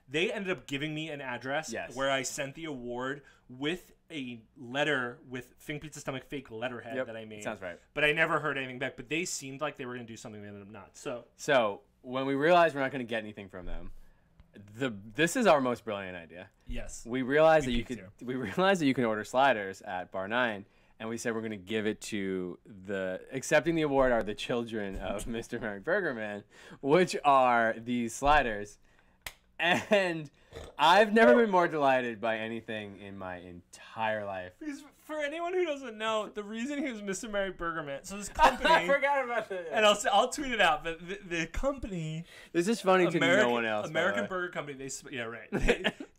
They ended up giving me an address where I sent the award with a letter with Fink Pizza Stomach fake letterhead that I made. Sounds right. But I never heard anything back. But they seemed like they were going to do something. They ended up not. So when we realized we're not going to get anything from them, this is our most brilliant idea. Yes. We realized that you can order sliders at Bar 9, and we said we're going to give it to accepting the award are the children of Mr. Mary Burger Man, which are these sliders. And I've never been more delighted by anything in my entire life. Because for anyone who doesn't know, the reason he was Mr. Mary Burger Man, so this company, I forgot about that. And I'll tweet it out. But the company, this is funny to no one else. American Burger Company,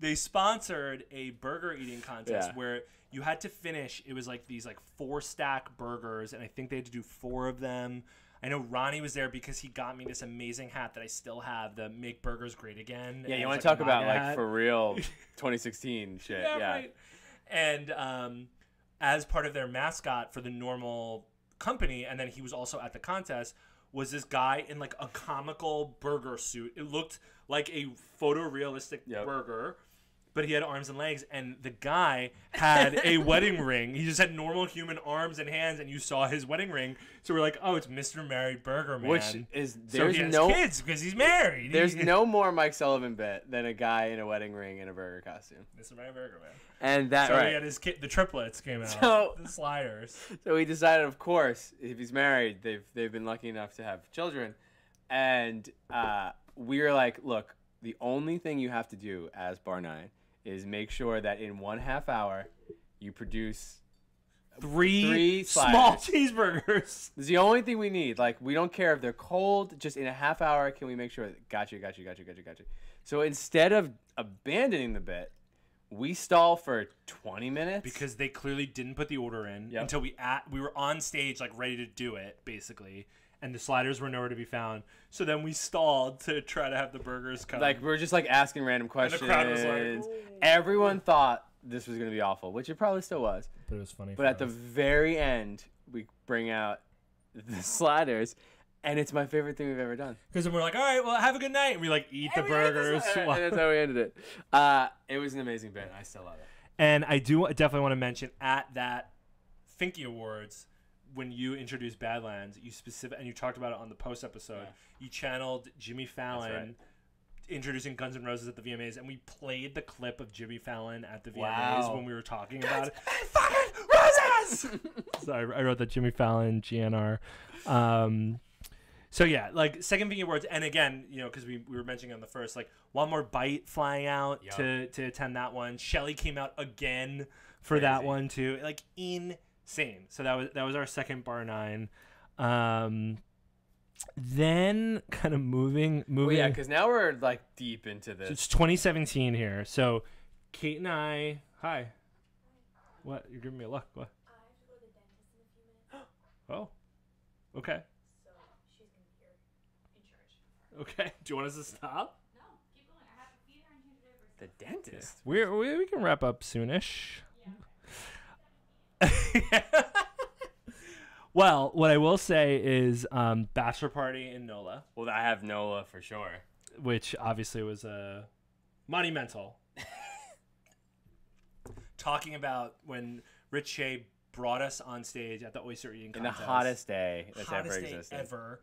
they sponsored a burger eating contest where you had to finish. It was like these 4-stack burgers, and I think they had to do 4 of them. I know Ronnie was there because he got me this amazing hat that I still have, the Make Burgers Great Again. Yeah, you want to talk about like for real 2016 shit. Yeah. Right. And as part of their mascot for the normal company, and then he was also at the contest, was this guy in like a comical burger suit. It looked like a photorealistic burger, but he had arms and legs, and the guy had a wedding ring. He just had normal human arms and hands, and you saw his wedding ring. So we're like, oh, it's Mr. Mary Burger Man. Which is so he has kids because he's married. There's no more Mike Sullivan bit than a guy in a wedding ring in a burger costume. Mr. Mary Burger Man. And that he had his kid. The triplets came out. The sliders. So we decided, of course, if he's married, they've been lucky enough to have children, and we were like, look, the only thing you have to do as Bar 9 is make sure that in 1/2 hour you produce three small cheeseburgers. It's the only thing we need. Like, we don't care if they're cold. Just in a 1/2 hour, can we make sure? Got you. So instead of abandoning the bit, we stall for 20 minutes because they clearly didn't put the order in until we were on stage, like ready to do it, basically. And the sliders were nowhere to be found. So then we stalled to try to have the burgers come. Like, we're just like asking random questions. And the crowd was like, ooh. Everyone thought this was going to be awful, which it probably still was. But it was funny. But at the very end, we bring out the sliders, and it's my favorite thing we've ever done. Because then we're like, all right, well, have a good night. And we like eat the burgers. And that's how we ended it. It was an amazing bit. I still love it. And I do definitely want to mention at that Finky Awards, when you introduced Badlands, and you talked about it on the post episode, you channeled Jimmy Fallon introducing Guns N' Roses at the VMAs, and we played the clip of Jimmy Fallon at the VMAs when we were talking about it. Fucking Roses! Sorry, I wrote that Jimmy Fallon, GNR. So yeah, like second Finky Awards, and again, you know, because we were mentioning on the first, like One More Bite flying out to attend that one. Shelly came out again for that one too. Like insane. So that was our second Bar 9. Then kind of moving. Well, yeah, because now we're like deep into this. So it's 2017 here. So Kate and I. Hi. What? You're giving me a look. What? I have to go to the dentist in a few minutes. Oh. Okay. So she's gonna be here in charge. Okay. Do you want us to stop? No, keep going. I have to feed her and change her diapers. The dentist. We can wrap up soonish. Yeah. Well, what I will say is bachelor party in NOLA, Well, I have Nola for sure. which obviously was monumental. Talking about when Rich Shea brought us on stage at the oyster eating In the contest. hottest day that's Hottest ever day existed. ever.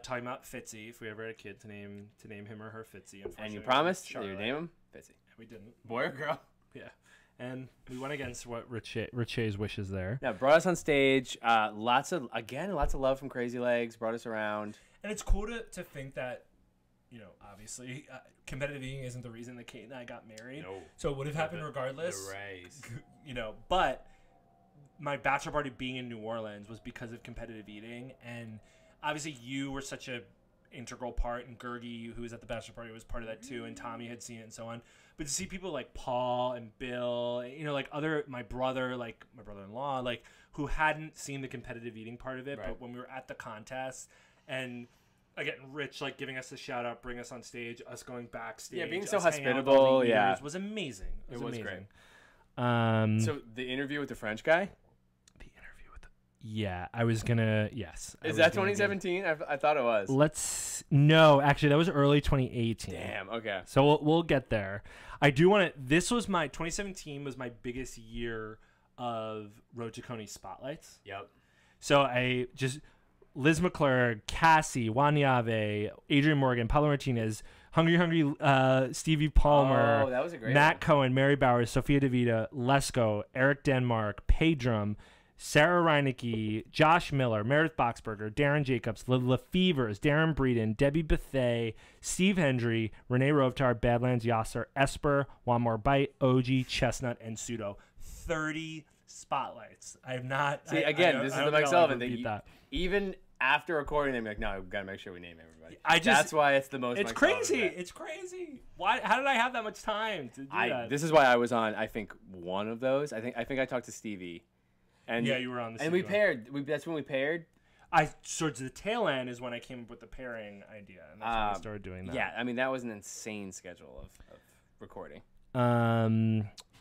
Talking about Fitzy, if we ever had a kid to name him or her Fitzy. And you Unfortunately, promised that Charlotte. you'd name him Fitzy. We didn't. Boy or girl? Yeah, and we went against what Rich Shea's wishes there. Yeah, brought us on stage. Lots of love from Crazy Legs. Brought us around. And it's cool to think that, you know, obviously, competitive eating isn't the reason that Kate and I got married. No. So it would have happened regardless. The race. You know, but my bachelor party being in New Orleans was because of competitive eating, and obviously you were such a integral part, and Gergie, who was at the bachelor party, was part of that too, and Tommy had seen it and so on. But to see people like Paul and Bill, you know, like my brother-in-law, like who hadn't seen the competitive eating part of it, Right. but when we were at the contest, and again, Rich like giving us a shout out, bring us on stage, us going backstage, Yeah, being us so hanging out with hospitable, all the yeah. eaters was amazing. It was great. amazing. So the interview with the French guy? The interview with I was gonna yes. I Is was that gonna 2017? I thought it was. No, actually, that was early 2018. Damn. Okay. So we'll get there. I do want to. This was my 2017 was my biggest year of Road to Coney spotlights. Yep. So I just Liz McClure, Cassie, Wanyave, Adrian Morgan, Paulo Martinez, Hungry Stevie Palmer, Oh, that was a great Matt one. Cohen, Mary Bowers, Sophia DeVita, Lesko, Eric Denmark, Pedrum, Sarah Reinecke, Josh Miller, Meredith Boxberger, Darren Jacobs, Lefevers, Darren Breeden, Debbie Bethay, Steve Hendry, Renee Rovtar, Badlands Yasser, Esper, One More Bite, OG, Chestnut, and Pseudo. 30 spotlights. I have not. See, I again, don't- this I is the don't Mike think I'll Sullivan ever thing. beat that. Even after recording them, you're like, no, we've got to make sure we name everybody. I just- That's why it's the most. It's Mike Sullivan crazy. bit. It's crazy. Why? How did I have that much time to do that? This is why I was on. I think one of those. I think I talked to Stevie, and Yeah, you were on the and we Stevie paired. That's when we paired. Towards the tail end is when I came up with the pairing idea, and that's when I started doing that. Yeah, I mean that was an insane schedule of recording.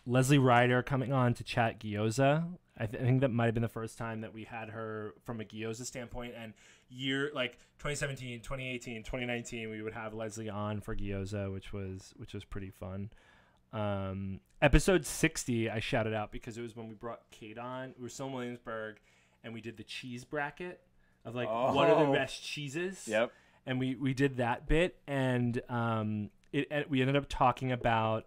Leslie Ryder coming on to chat gyoza. I think that might have been the first time that we had her from a gyoza standpoint. And year like 2017, 2018, 2019, we would have Leslie on for gyoza, which was pretty fun. Episode 60, I shouted out because it was when we brought Kate on. We were still in Williamsburg, and we did the cheese bracket of like what are the best cheeses. Yep. And we did that bit, and we ended up talking about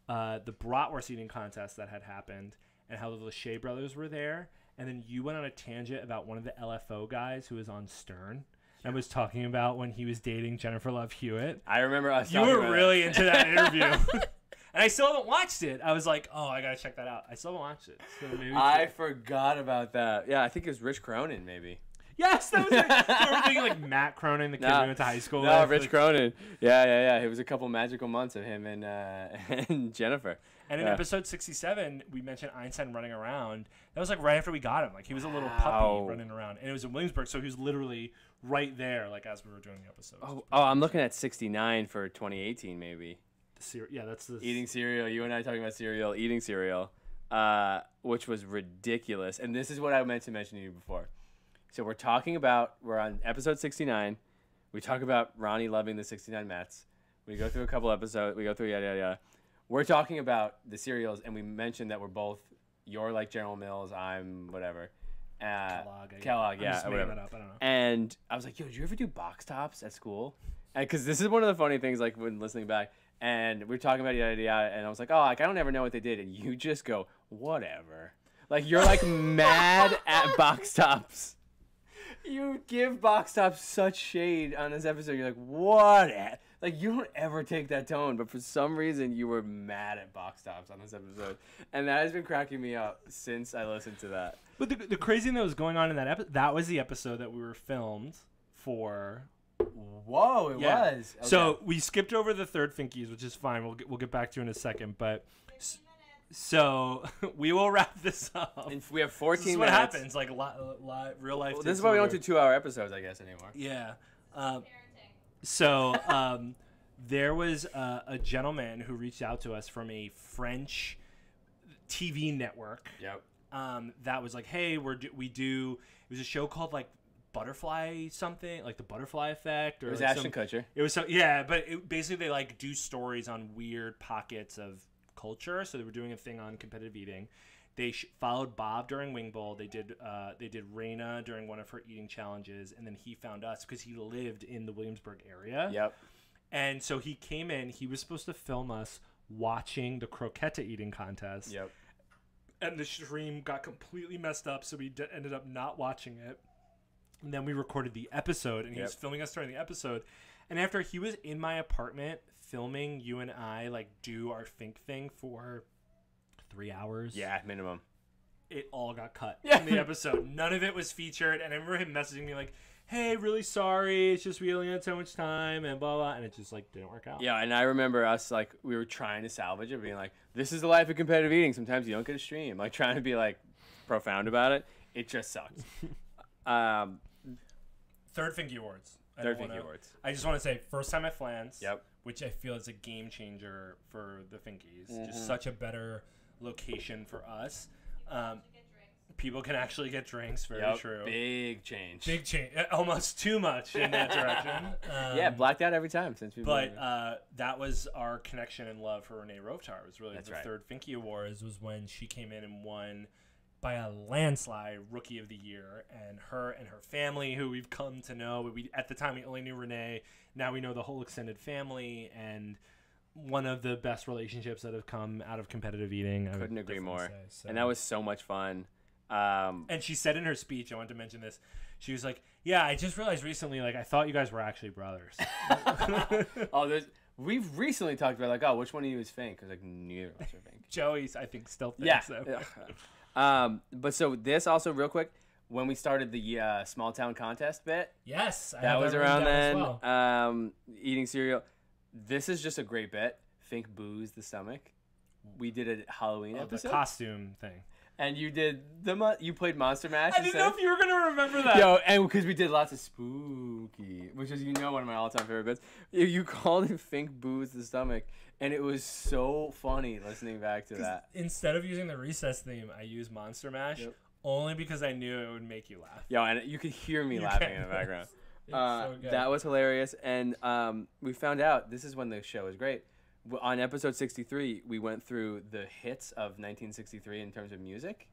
the bratwurst eating contest that had happened and how the Lachey brothers were there. And then you went on a tangent about one of the LFO guys who was on Stern and was talking about when he was dating Jennifer Love Hewitt. I remember us. You talking were about really into that interview. And I still haven't watched it. I was like, oh, I got to check that out. I still haven't watched it. So maybe I forgot about that. Yeah, I think it was Rich Cronin, maybe. yes, that was it. So we're thinking like Matt Cronin, the kid we went to high school No, with. Rich like- Cronin. Yeah. It was a couple magical months of him and and Jennifer. And in Yeah. episode 67, we mentioned Einstein running around. That was like right after we got him. Like he was a little Wow. puppy running around. And it was in Williamsburg, so he was literally right there, like as we were doing the episode. Oh, I'm looking at 69 for 2018, maybe. Yeah, that's the Eating cereal. You and I talking about cereal, eating cereal, which was ridiculous. And this is what I meant to mention to you before. So we're on episode 69. We talk about Ronnie loving the 69 Mets. We go through a couple episodes. We go through yada, yada, yada. We're talking about the cereals, and we mentioned that we're both, you're like General Mills, I'm whatever. Kellogg, I'm yeah, just or making whatever. that up. I don't know. And I was like, yo, did you ever do box tops at school? Because this is one of the funny things, like when listening back, and we were talking about yada, yada, yada, and I was like, oh, like, I don't ever know what they did. And you just go, whatever. Like, you're like mad at box tops. You give box tops such shade on this episode. You're like, what? Like, you don't ever take that tone, but for some reason, you were mad at box tops on this episode. And that has been cracking me up since I listened to that. But the crazy thing that was going on in that episode, that was the episode that we were filmed for. Whoa, it was. Okay. So we skipped over the third Finkies, which is fine. We'll get back to in a second. But so we will wrap this up. And we have 14 This is what minutes. happens, like real life. Well, this takes is why we don't over. do 2-hour episodes, I guess, anymore. Yeah. Parenting. So there was a gentleman who reached out to us from a French TV network Yep. that was like, hey, we do. It was a show called like Butterfly something, like the Butterfly Effect, or It was like Ashton Kutcher. It was but basically they like do stories on weird pockets of culture. So they were doing a thing on competitive eating. They followed Bob during Wing Bowl. They did Raina during one of her eating challenges, and then he found us because he lived in the Williamsburg area. Yep. And so he came in. He was supposed to film us watching the croqueta eating contest. Yep. And the stream got completely messed up, so we ended up not watching it. And then we recorded the episode, and he was filming us during the episode. And after he was in my apartment filming you and I like do our Fink thing for 3 hours. Yeah, minimum. It all got cut in the episode. None of it was featured. And I remember him messaging me like, hey, really sorry. It's just we only had so much time and blah, blah. And it just like didn't work out. Yeah, and I remember us like we were trying to salvage it, being like, this is the life of competitive eating. Sometimes you don't get a stream. Like trying to be like profound about it. It just sucked. Third Finky Awards. Third Finky Awards. I just want to say, first time at Flans. Yep. Which I feel is a game changer for the Finkies. Mm-hmm. Just such a better location for us. People can actually get drinks. Very true. Big change. Big change. Almost too much in that direction. Yeah, blacked out every time since we've But that was our connection and love for Renee Rovtar. It was really That's the right. third Finky Awards was when she came in and won by a landslide Rookie of the Year, and her family, who we've come to know. At the time we only knew Renee. Now we know the whole extended family, and one of the best relationships that have come out of competitive eating. I couldn't would agree definitely more. say, so. And that was so much fun. And she said in her speech, I want to mention this, she was like, yeah, I just realized recently, like, I thought you guys were actually brothers. We've recently talked about like, oh, which one of you is Fink? Because like neither of us are Fink. Joey's, I think, still thinks Yeah. so. But so this also real quick, when we started the small town contest bit, Yes, I that have was written around down then. as well. Eating cereal. This is just a great bit. Fink boos the stomach. We did a Halloween The episode, costume thing. and you did you played Monster Mash. I didn't know if you were going to remember that. Yo, and because we did lots of spooky, which is one of my all-time favorite bits. You called it Fink boos the stomach, and it was so funny listening back to that. Instead of using the recess theme, I used Monster Mash only because I knew it would make you laugh. Yo, and you could hear me laughing in the background. It's so good. That was hilarious, and we found out this is when the show is great. On episode 63, we went through the hits of 1963 in terms of music,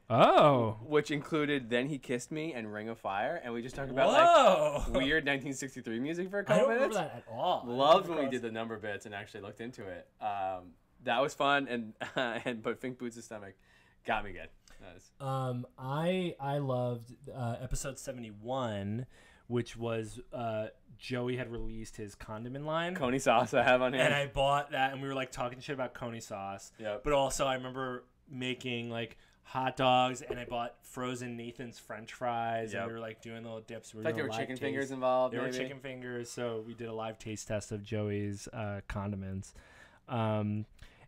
Oh. which included "Then He Kissed Me" and "Ring of Fire," and we just talked about Whoa! like weird 1963 music for a I couple don't remember minutes. that at all. Loved when we did the number bits and actually looked into it. That was fun, and but Fink boots the stomach got me good. I loved Episode 71, which was Joey had released his condiment line. Coney sauce I have on here. And I bought that, and we were like talking shit about Coney sauce. Yep. But also, I remember making like hot dogs, and I bought frozen Nathan's French fries, Yep. and we were like doing little dips. We like there doing were a live chicken taste. fingers involved. There were maybe? chicken fingers, so we did a live taste test of Joey's condiments. And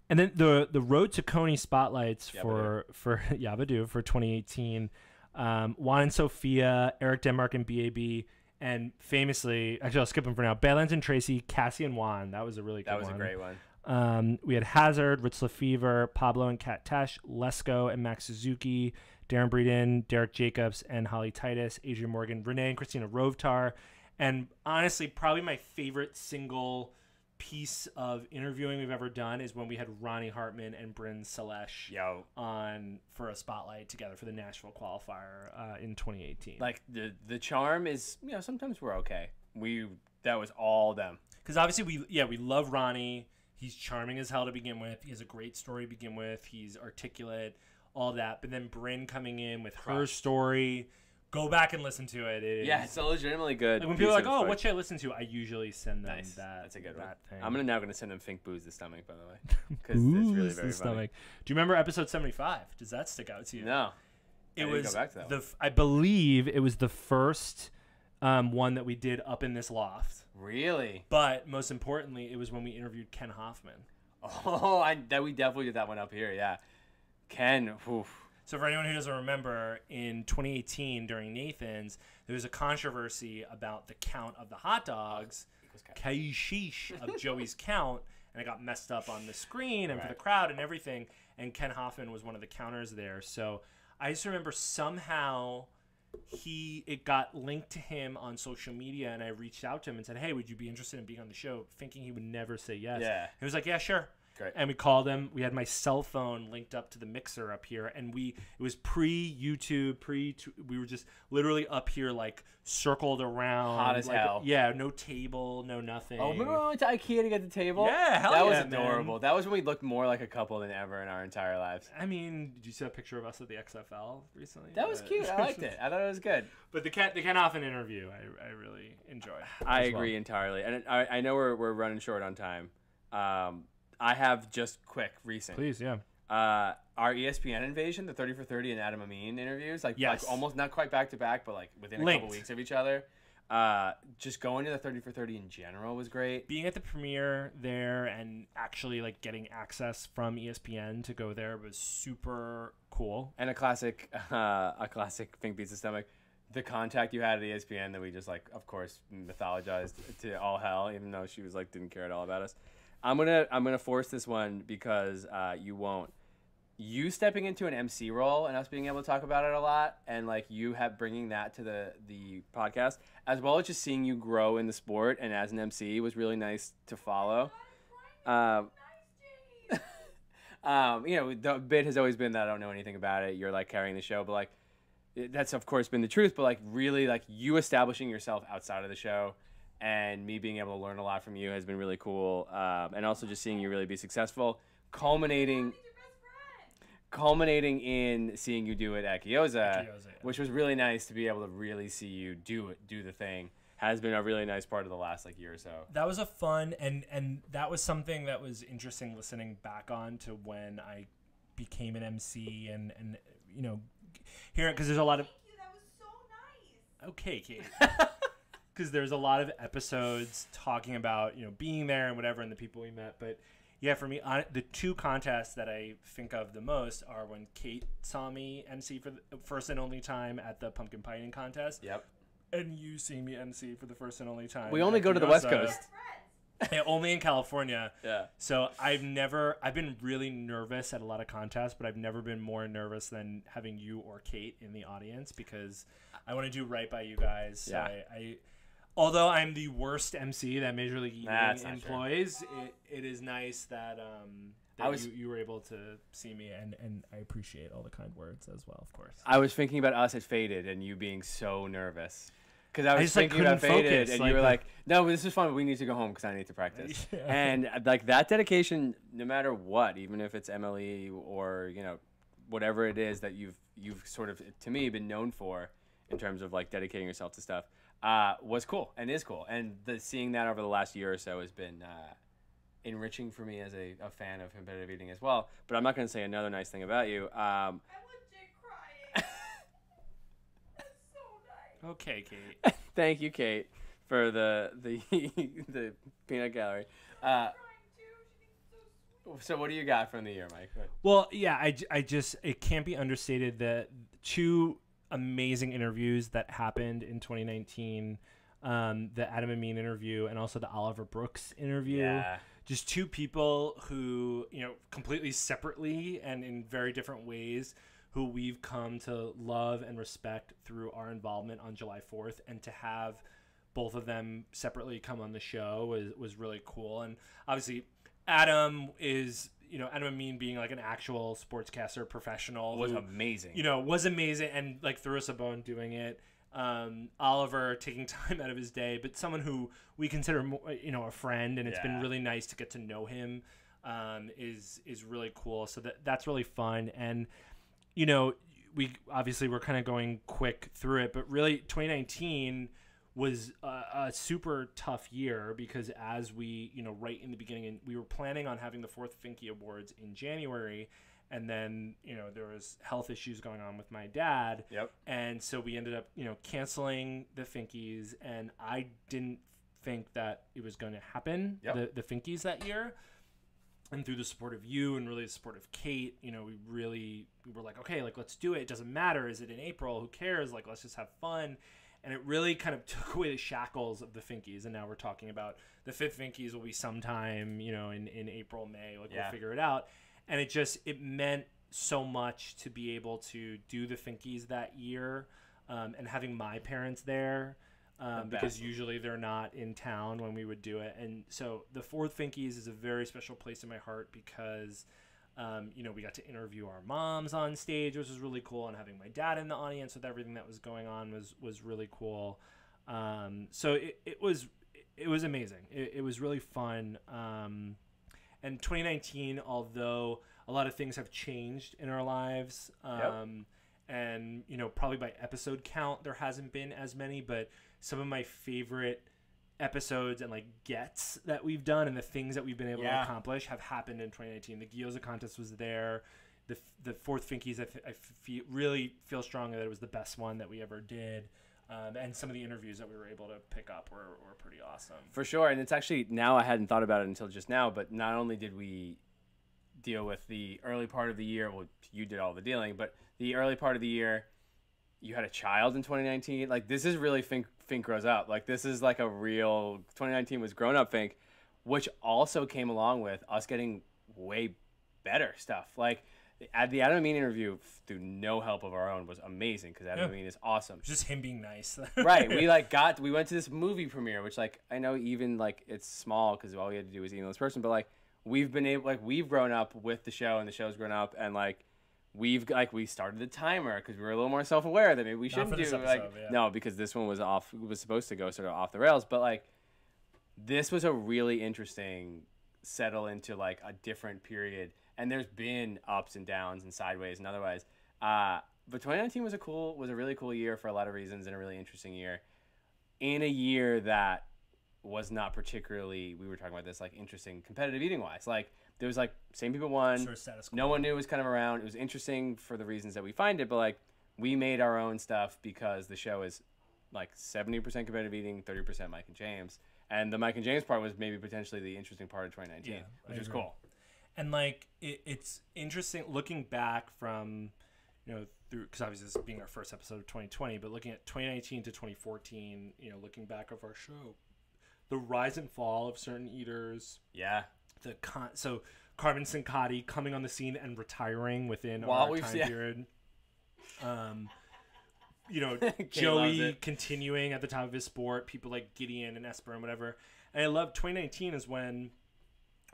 then the Road to Coney spotlights for Yabadoo for 2018. Juan and Sophia, Eric Denmark and BAB, and famously, actually I'll skip them for now, Balance and Tracy, Cassie and Juan. That was a really good one. That was a great one. We had Hazard, Rich Lefevre, Pablo and Kat Tesh, Lesko and Max Suzuki, Darren Breeden, Derek Jacobs and Holly Titus, Adrian Morgan, Renee and Christina Rovtar. And honestly, probably my favorite single piece of interviewing we've ever done is when we had Ronnie Hartman and Bryn Salesh on for a spotlight together for the Nashville qualifier in 2018. Like the charm is, sometimes we're okay. That was all them. Because obviously we love Ronnie. He's charming as hell to begin with. He has a great story to begin with. He's articulate, all that. But then Bryn coming in with her story. Go back and listen to it. It's a legitimately good. Like when people are like, "Oh, what should I listen to?" I usually send them That's a good one. thing. I'm now gonna send them Fink booze the stomach, by the way, because it's really very funny. Do you remember episode 75? Does that stick out to you? No, it was. Go back to that I believe it was the first one that we did up in this loft. Really? But most importantly, it was when we interviewed Ken Hoffman. Oh, we definitely did that one up here. Yeah, Ken. Oof. So for anyone who doesn't remember, in 2018 during Nathan's, there was a controversy about the count of the hot dogs, Kaishish of Joey's count, and it got messed up on the screen and for the crowd and everything. And Ken Hoffman was one of the counters there. So I just remember somehow it got linked to him on social media, and I reached out to him and said, "Hey, would you be interested in being on the show?" Thinking he would never say yes. Yeah. He was like, "Yeah, sure." Great. And we called him. We had my cell phone linked up to the mixer up here, and it was pre-YouTube, we were just literally up here, like, circled around. Hot as like, hell. Yeah, no table, no nothing. Oh, remember when we went to IKEA to get the table? Yeah, hell that was yeah, adorable. man. That was when we looked more like a couple than ever in our entire lives. I mean, did you see a picture of us at the XFL recently? That was cute. I liked it. I thought it was good. But the Ken Hoffman interview, I really enjoyed. I as well. agree entirely. And I know we're running short on time. I have just quick recent. Please, yeah. Our ESPN invasion, the 30 for 30 and Adam Amin interviews, like almost not quite back to back, but like within a couple weeks of each other. Just going to the 30 for 30 in general was great. Being at the premiere there and actually like getting access from ESPN to go there was super cool. And a classic Fink Beats the Stomach. The contact you had at ESPN that we just like, of course, mythologized to all hell, even though she was like didn't care at all about us. I'm gonna force this one because you won't. You stepping into an MC role and us being able to talk about it a lot, and like you bringing that to the podcast, as well as just seeing you grow in the sport and as an MC was really nice to follow. You know, the bit has always been that I don't know anything about it. You're like carrying the show, but like that's of course been the truth. But like really, like you establishing yourself outside of the show. And me being able to learn a lot from you has been really cool. And also just seeing you really be successful, culminating in seeing you do it at Gyoza, which was really nice to be able to really see you do the thing. Has been a really nice part of the last like year or so. That was a fun and that was something that was interesting listening back on to when I became an MC and you know, hearing because there's a lot of. Thank you. That was so nice. Okay, Kate. Because there's a lot of episodes talking about, you know, being there and whatever and the people we met. But yeah, for me, the two contests that I think of the most are when Kate saw me MC for the first and only time at the pumpkin pie eating contest. Yep. And you seeing me MC for the first and only time. We only go to the West Coast. Yeah, only in California. Yeah. So I've been really nervous at a lot of contests, but I've never been more nervous than having you or Kate in the audience because I want to do right by you guys. So Yeah. Although I'm the worst MC that Major League Eating employs, true. it is nice that you were able to see me, and I appreciate all the kind words as well, of course. I was thinking about us at Faded and you being so nervous. Because I was just, like, thinking about couldn't Faded, focus, and you were like, no, this is fun, but we need to go home because I need to practice. Yeah. And like that dedication, no matter what, even if it's MLE or, you know, whatever it is that you've sort of, to me, been known for in terms of like dedicating yourself to stuff, was cool and is cool. And seeing that over the last year or so has been enriching for me as a fan of competitive eating as well. But I'm not going to say another nice thing about you. I want Jake crying. That's so nice. Okay, Kate. Thank you, Kate, for the the peanut gallery. Crying too. She thinks it's so sweet. So what do you got from the year, Mike? Well, yeah, I just it can't be understated that two amazing interviews that happened in 2019, the Adam Amin interview and also the Oliver Brooks interview. Yeah. Just two people who, you know, completely separately and in very different ways who we've come to love and respect through our involvement on July 4th, and to have both of them separately come on the show was really cool. And obviously Adam is, you know, Adam Amin being like an actual sportscaster professional Was who, amazing. you know, was amazing and like threw us a bone doing it. Oliver taking time out of his day, but someone who we consider, you know, a friend, and it's been really nice to get to know him, is really cool. So that's really fun. And, you know, we're kind of going quick through it, but really 2019 was a super tough year because as we, you know, right in the beginning, and we were planning on having the 4th Finky Awards in January, and then, you know, there was health issues going on with my dad. Yep. And so we ended up, you know, canceling the Finkies, and I didn't think that it was going to happen, the Finkies that year. And through the support of you and really the support of Kate, you know, we were like, okay, like, let's do it. It doesn't matter. Is it in April? Who cares? Like, let's just have fun. And it really kind of took away the shackles of the Finkies. And now we're talking about the 5th Finkies will be sometime, you know, in April, May. Like, we'll figure it out. And it meant so much to be able to do the Finkies that year, and having my parents there. Because usually they're not in town when we would do it. And so the fourth Finkies is a very special place in my heart because, we got to interview our moms on stage, which was really cool. And having my dad in the audience with everything that was going on was really cool. So it was amazing. It was really fun. And 2019, although a lot of things have changed in our lives, and, probably by episode count, there hasn't been as many, but some of my favorite episodes and gets that we've done and the things that we've been able to accomplish have happened in 2019. The Gyoza contest was there. The fourth Finkies, I really feel strongly that it was the best one that we ever did. And some of the interviews that we were able to pick up were pretty awesome. For sure. And it's actually, now I hadn't thought about it until just now, but not only did we deal with the early part of the year, well, you did all the dealing, but the early part of the year, you had a child in 2019. This is really Fink grows up. This is a real 2019 was grown up Fink, which also came along with us getting way better stuff. The Adam Amin interview, through no help of our own, was amazing because Adam Amin is awesome. Just him being nice. Right. We we went to this movie premiere, which I know even it's small because all we had to do was email this person, but we've been able, we've grown up with the show and the show's grown up, and we started the timer because we were a little more self-aware that maybe we shouldn't do no, because this one was supposed to go sort of off the rails, but this was a really interesting settle into a different period, and there's been ups and downs and sideways and otherwise, but 2019 was a really cool year for a lot of reasons, and a really interesting year in a year that was not particularly, we were talking about this, interesting competitive eating wise. There was same people won, sort of status quo. No one new was kind of around. It was interesting for the reasons that we find it, but we made our own stuff because the show is 70% competitive eating, 30% Mike and James, and the Mike and James part was maybe potentially the interesting part of 2019, which was cool. And it's interesting looking back from, through, because obviously this being our first episode of 2020, but looking at 2019 to 2014, looking back of our show, the rise and fall of certain eaters. Yeah. So Carmen Sincati coming on the scene and retiring within our time period. Joey continuing at the top of his sport. People like Gideon and Esper and whatever. And I love 2019 is when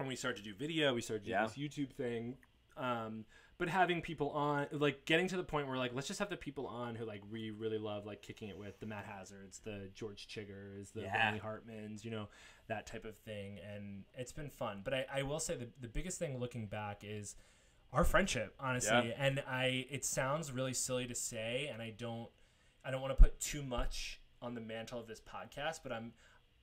we started to do video. We started to do this YouTube thing. But having people on, getting to the point where let's just have the people on who we really love kicking it with, the Matt Hazards, the George Chiggers, the Bonnie Hartmans, that type of thing, and it's been fun. But I will say the biggest thing looking back is our friendship, honestly. And it sounds really silly to say, and I don't want to put too much on the mantle of this podcast, but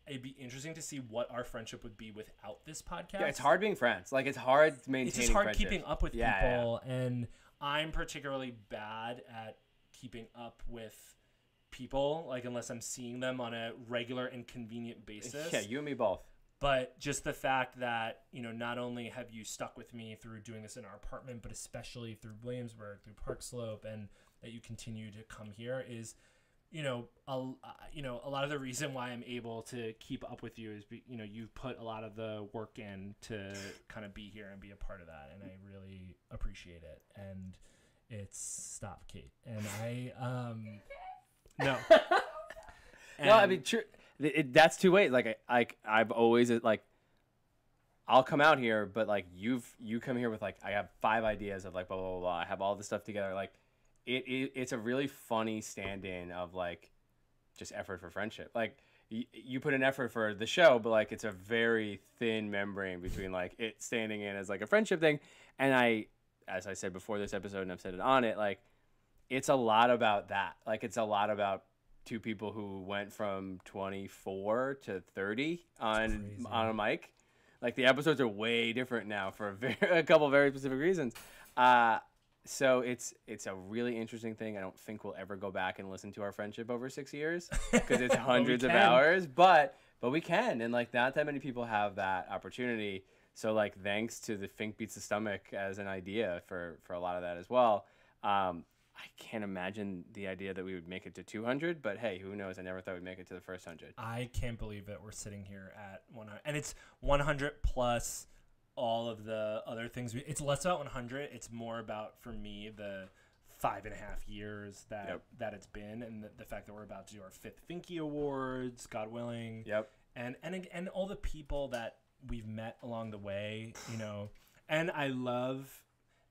it'd be interesting to see what our friendship would be without this podcast. Yeah, it's hard being friends. It's hard maintaining. It's just hard keeping up with people, and I'm particularly bad at keeping up with people, unless I'm seeing them on a regular and convenient basis. Yeah, you and me both. But just the fact that, not only have you stuck with me through doing this in our apartment, but especially through Williamsburg, through Park Slope, and that you continue to come here is, a lot of the reason why I'm able to keep up with you is, you've put a lot of the work in to kind of be here and be a part of that. And I really appreciate it. And stop, Kate. And no. No, I mean, true. That's two ways. I've always I'll come out here, but you come here with I have 5 ideas of blah blah blah blah. I have all this stuff together. It's a really funny stand-in of just effort for friendship. You put an effort for the show, but it's a very thin membrane between it standing in as a friendship thing. And as I said before this episode, and I've said it on it, it's a lot about that. It's a lot about two people who went from 24 to 30 on a mic. The episodes are way different now for a couple very specific reasons. So it's a really interesting thing. I don't think we'll ever go back and listen to our friendship over 6 years because it's hundreds of hours, but we can. And not that many people have that opportunity. So thanks to the Fink Beats the Stomach as an idea for a lot of that as well. I can't imagine the idea that we would make it to 200, but hey, who knows? I never thought we'd make it to the first 100. I can't believe that we're sitting here at 100, and it's 100 plus all of the other things. It's less about 100. It's more about, for me, the 5.5 years that it's been, and the fact that we're about to do our 5th Finky Awards, God willing. Yep. And all the people that we've met along the way, you know. And I love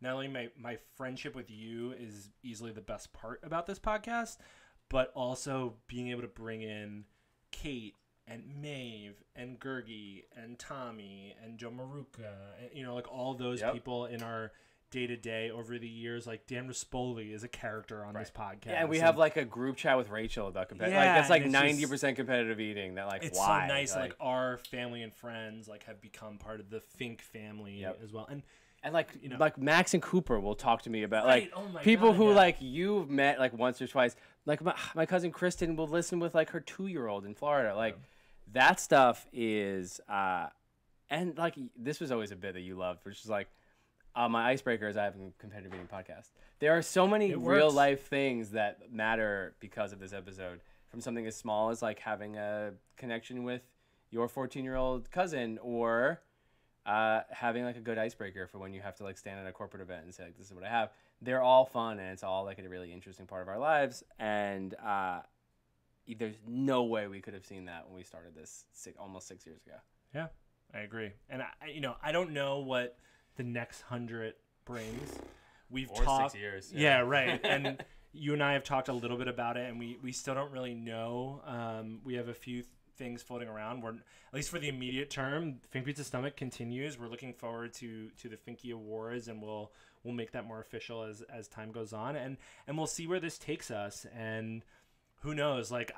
not only my friendship with you is easily the best part about this podcast, but also being able to bring in Kate and Maeve and Gergie and Tommy and Joe Maruca, and, you know, like all those people in our day-to-day over the years. Like Dan Rispoli is a character on this podcast. Yeah, and we have like a group chat with Rachel about competitive. Yeah, like that's like and 90% competitive eating. That like it's why? so nice. Like our family and friends like have become part of the Fink family as well. And like, you know, like Max and Cooper will talk to me about Right. like Oh my people God, who yeah. like you've met like once or twice. Like my cousin Kristen will listen with like her 2-year-old in Florida. Like that stuff is, and like this was always a bit that you loved, which is like my icebreaker is I have a competitive eating podcast. There are so many real life things that matter because of this episode. From something as small as like having a connection with your 14-year-old cousin, or having like a good icebreaker for when you have to like stand at a corporate event and say like, this is what I have. They're all fun, and it's all like a really interesting part of our lives. And there's no way we could have seen that when we started this almost 6 years ago. Yeah, I agree. And I don't know what the next 100 brings. We've talked 6 years. Yeah, right. And you and I have talked a little bit about it, and we still don't really know. We have a few things floating around. We're, at least for the immediate term, Fink Pizza Stomach continues. We're looking forward to the Finky Awards, and we'll make that more official as time goes on, and we'll see where this takes us. And who knows? Like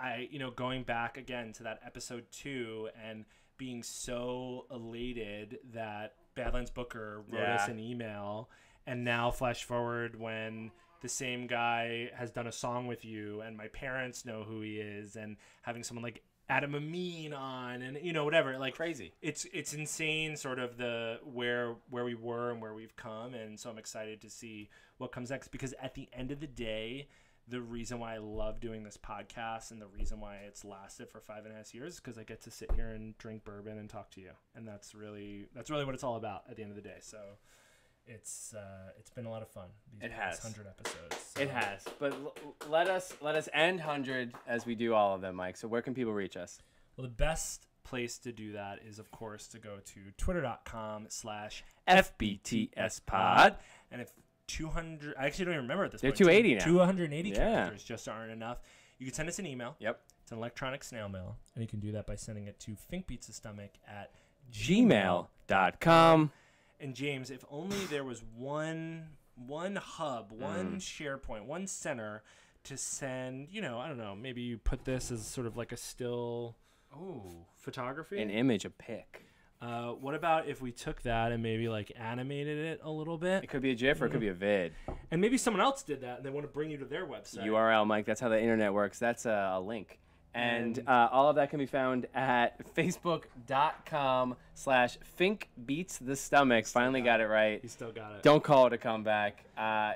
going back again to that episode 2 and being so elated that Badlands Booker wrote us an email, and now flash forward when the same guy has done a song with you, and my parents know who he is, and having someone like Adam Amin on, and whatever, like crazy. It's insane, sort of the where we were and where we've come, and so I'm excited to see what comes next, because at the end of the day, the reason why I love doing this podcast and the reason why it's lasted for 5.5 years is because I get to sit here and drink bourbon and talk to you, and that's really what it's all about at the end of the day. So it's been a lot of fun. These 100 episodes. So. It has. But let us end 100 as we do all of them, Mike. So where can people reach us? Well, the best place to do that is, of course, to go to twitter.com/FBTSpod. And if 200, I actually don't even remember at this point. They're 280 now. 280 characters just aren't enough. You can send us an email. Yep. It's an electronic snail mail, and you can do that by sending it to finkpizzastomach@gmail.com. And James, if only there was one hub, one SharePoint, one center to send, I don't know, maybe you put this as sort of like a still photography. An image, a pic. What about if we took that and maybe like animated it a little bit? It could be a GIF or it could be a vid. And maybe someone else did that and they want to bring you to their website. URL, Mike. That's how the internet works. That's a link. And all of that can be found at facebook.com/FinkBeatsTheStomach. Finally got it right. You still got it. Don't call it a comeback.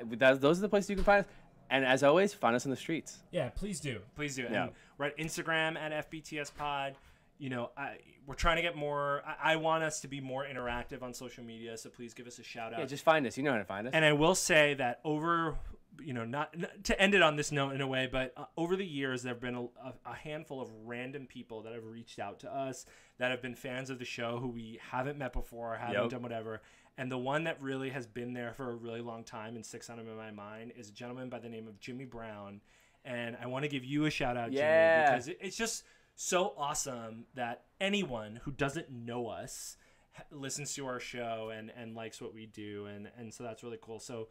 Those are the places you can find us. And as always, find us on the streets. Yeah, please do. Please do. Yeah. And we're at Instagram at FBTSpod. We're trying to get more. I want us to be more interactive on social media, so please give us a shout out. Yeah, just find us. You know how to find us. And I will say that not to end it on this note in a way, but over the years, there have been a handful of random people that have reached out to us that have been fans of the show who we haven't met before, haven't done whatever. And the one that really has been there for a really long time and sticks out in my mind is a gentleman by the name of Jimmy Brown. And I want to give you a shout out, Jimmy, because it's just so awesome that anyone who doesn't know us listens to our show and likes what we do. And so that's really cool. So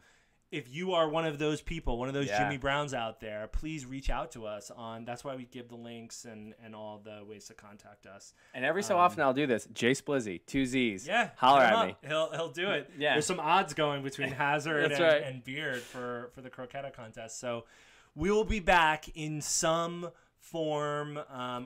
if you are one of those people, one of those Jimmy Browns out there, please reach out to us that's why we give the links and all the ways to contact us. And every so often I'll do this. Jay Splizzy, 2 Z's. Yeah. Holler at me. He'll do it. Yeah. There's some odds going between Hazard right. and Beard for the Croqueta contest. So we will be back in some form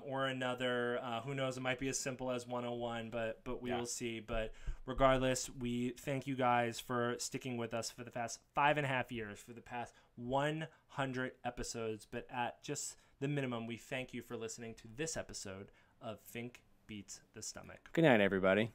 or another. Who knows? It might be as simple as 101, but we will see. But regardless, we thank you guys for sticking with us for the past 5.5 years, for the past 100 episodes. But at just the minimum, we thank you for listening to this episode of Fink Beats the Stomach. Good night, everybody.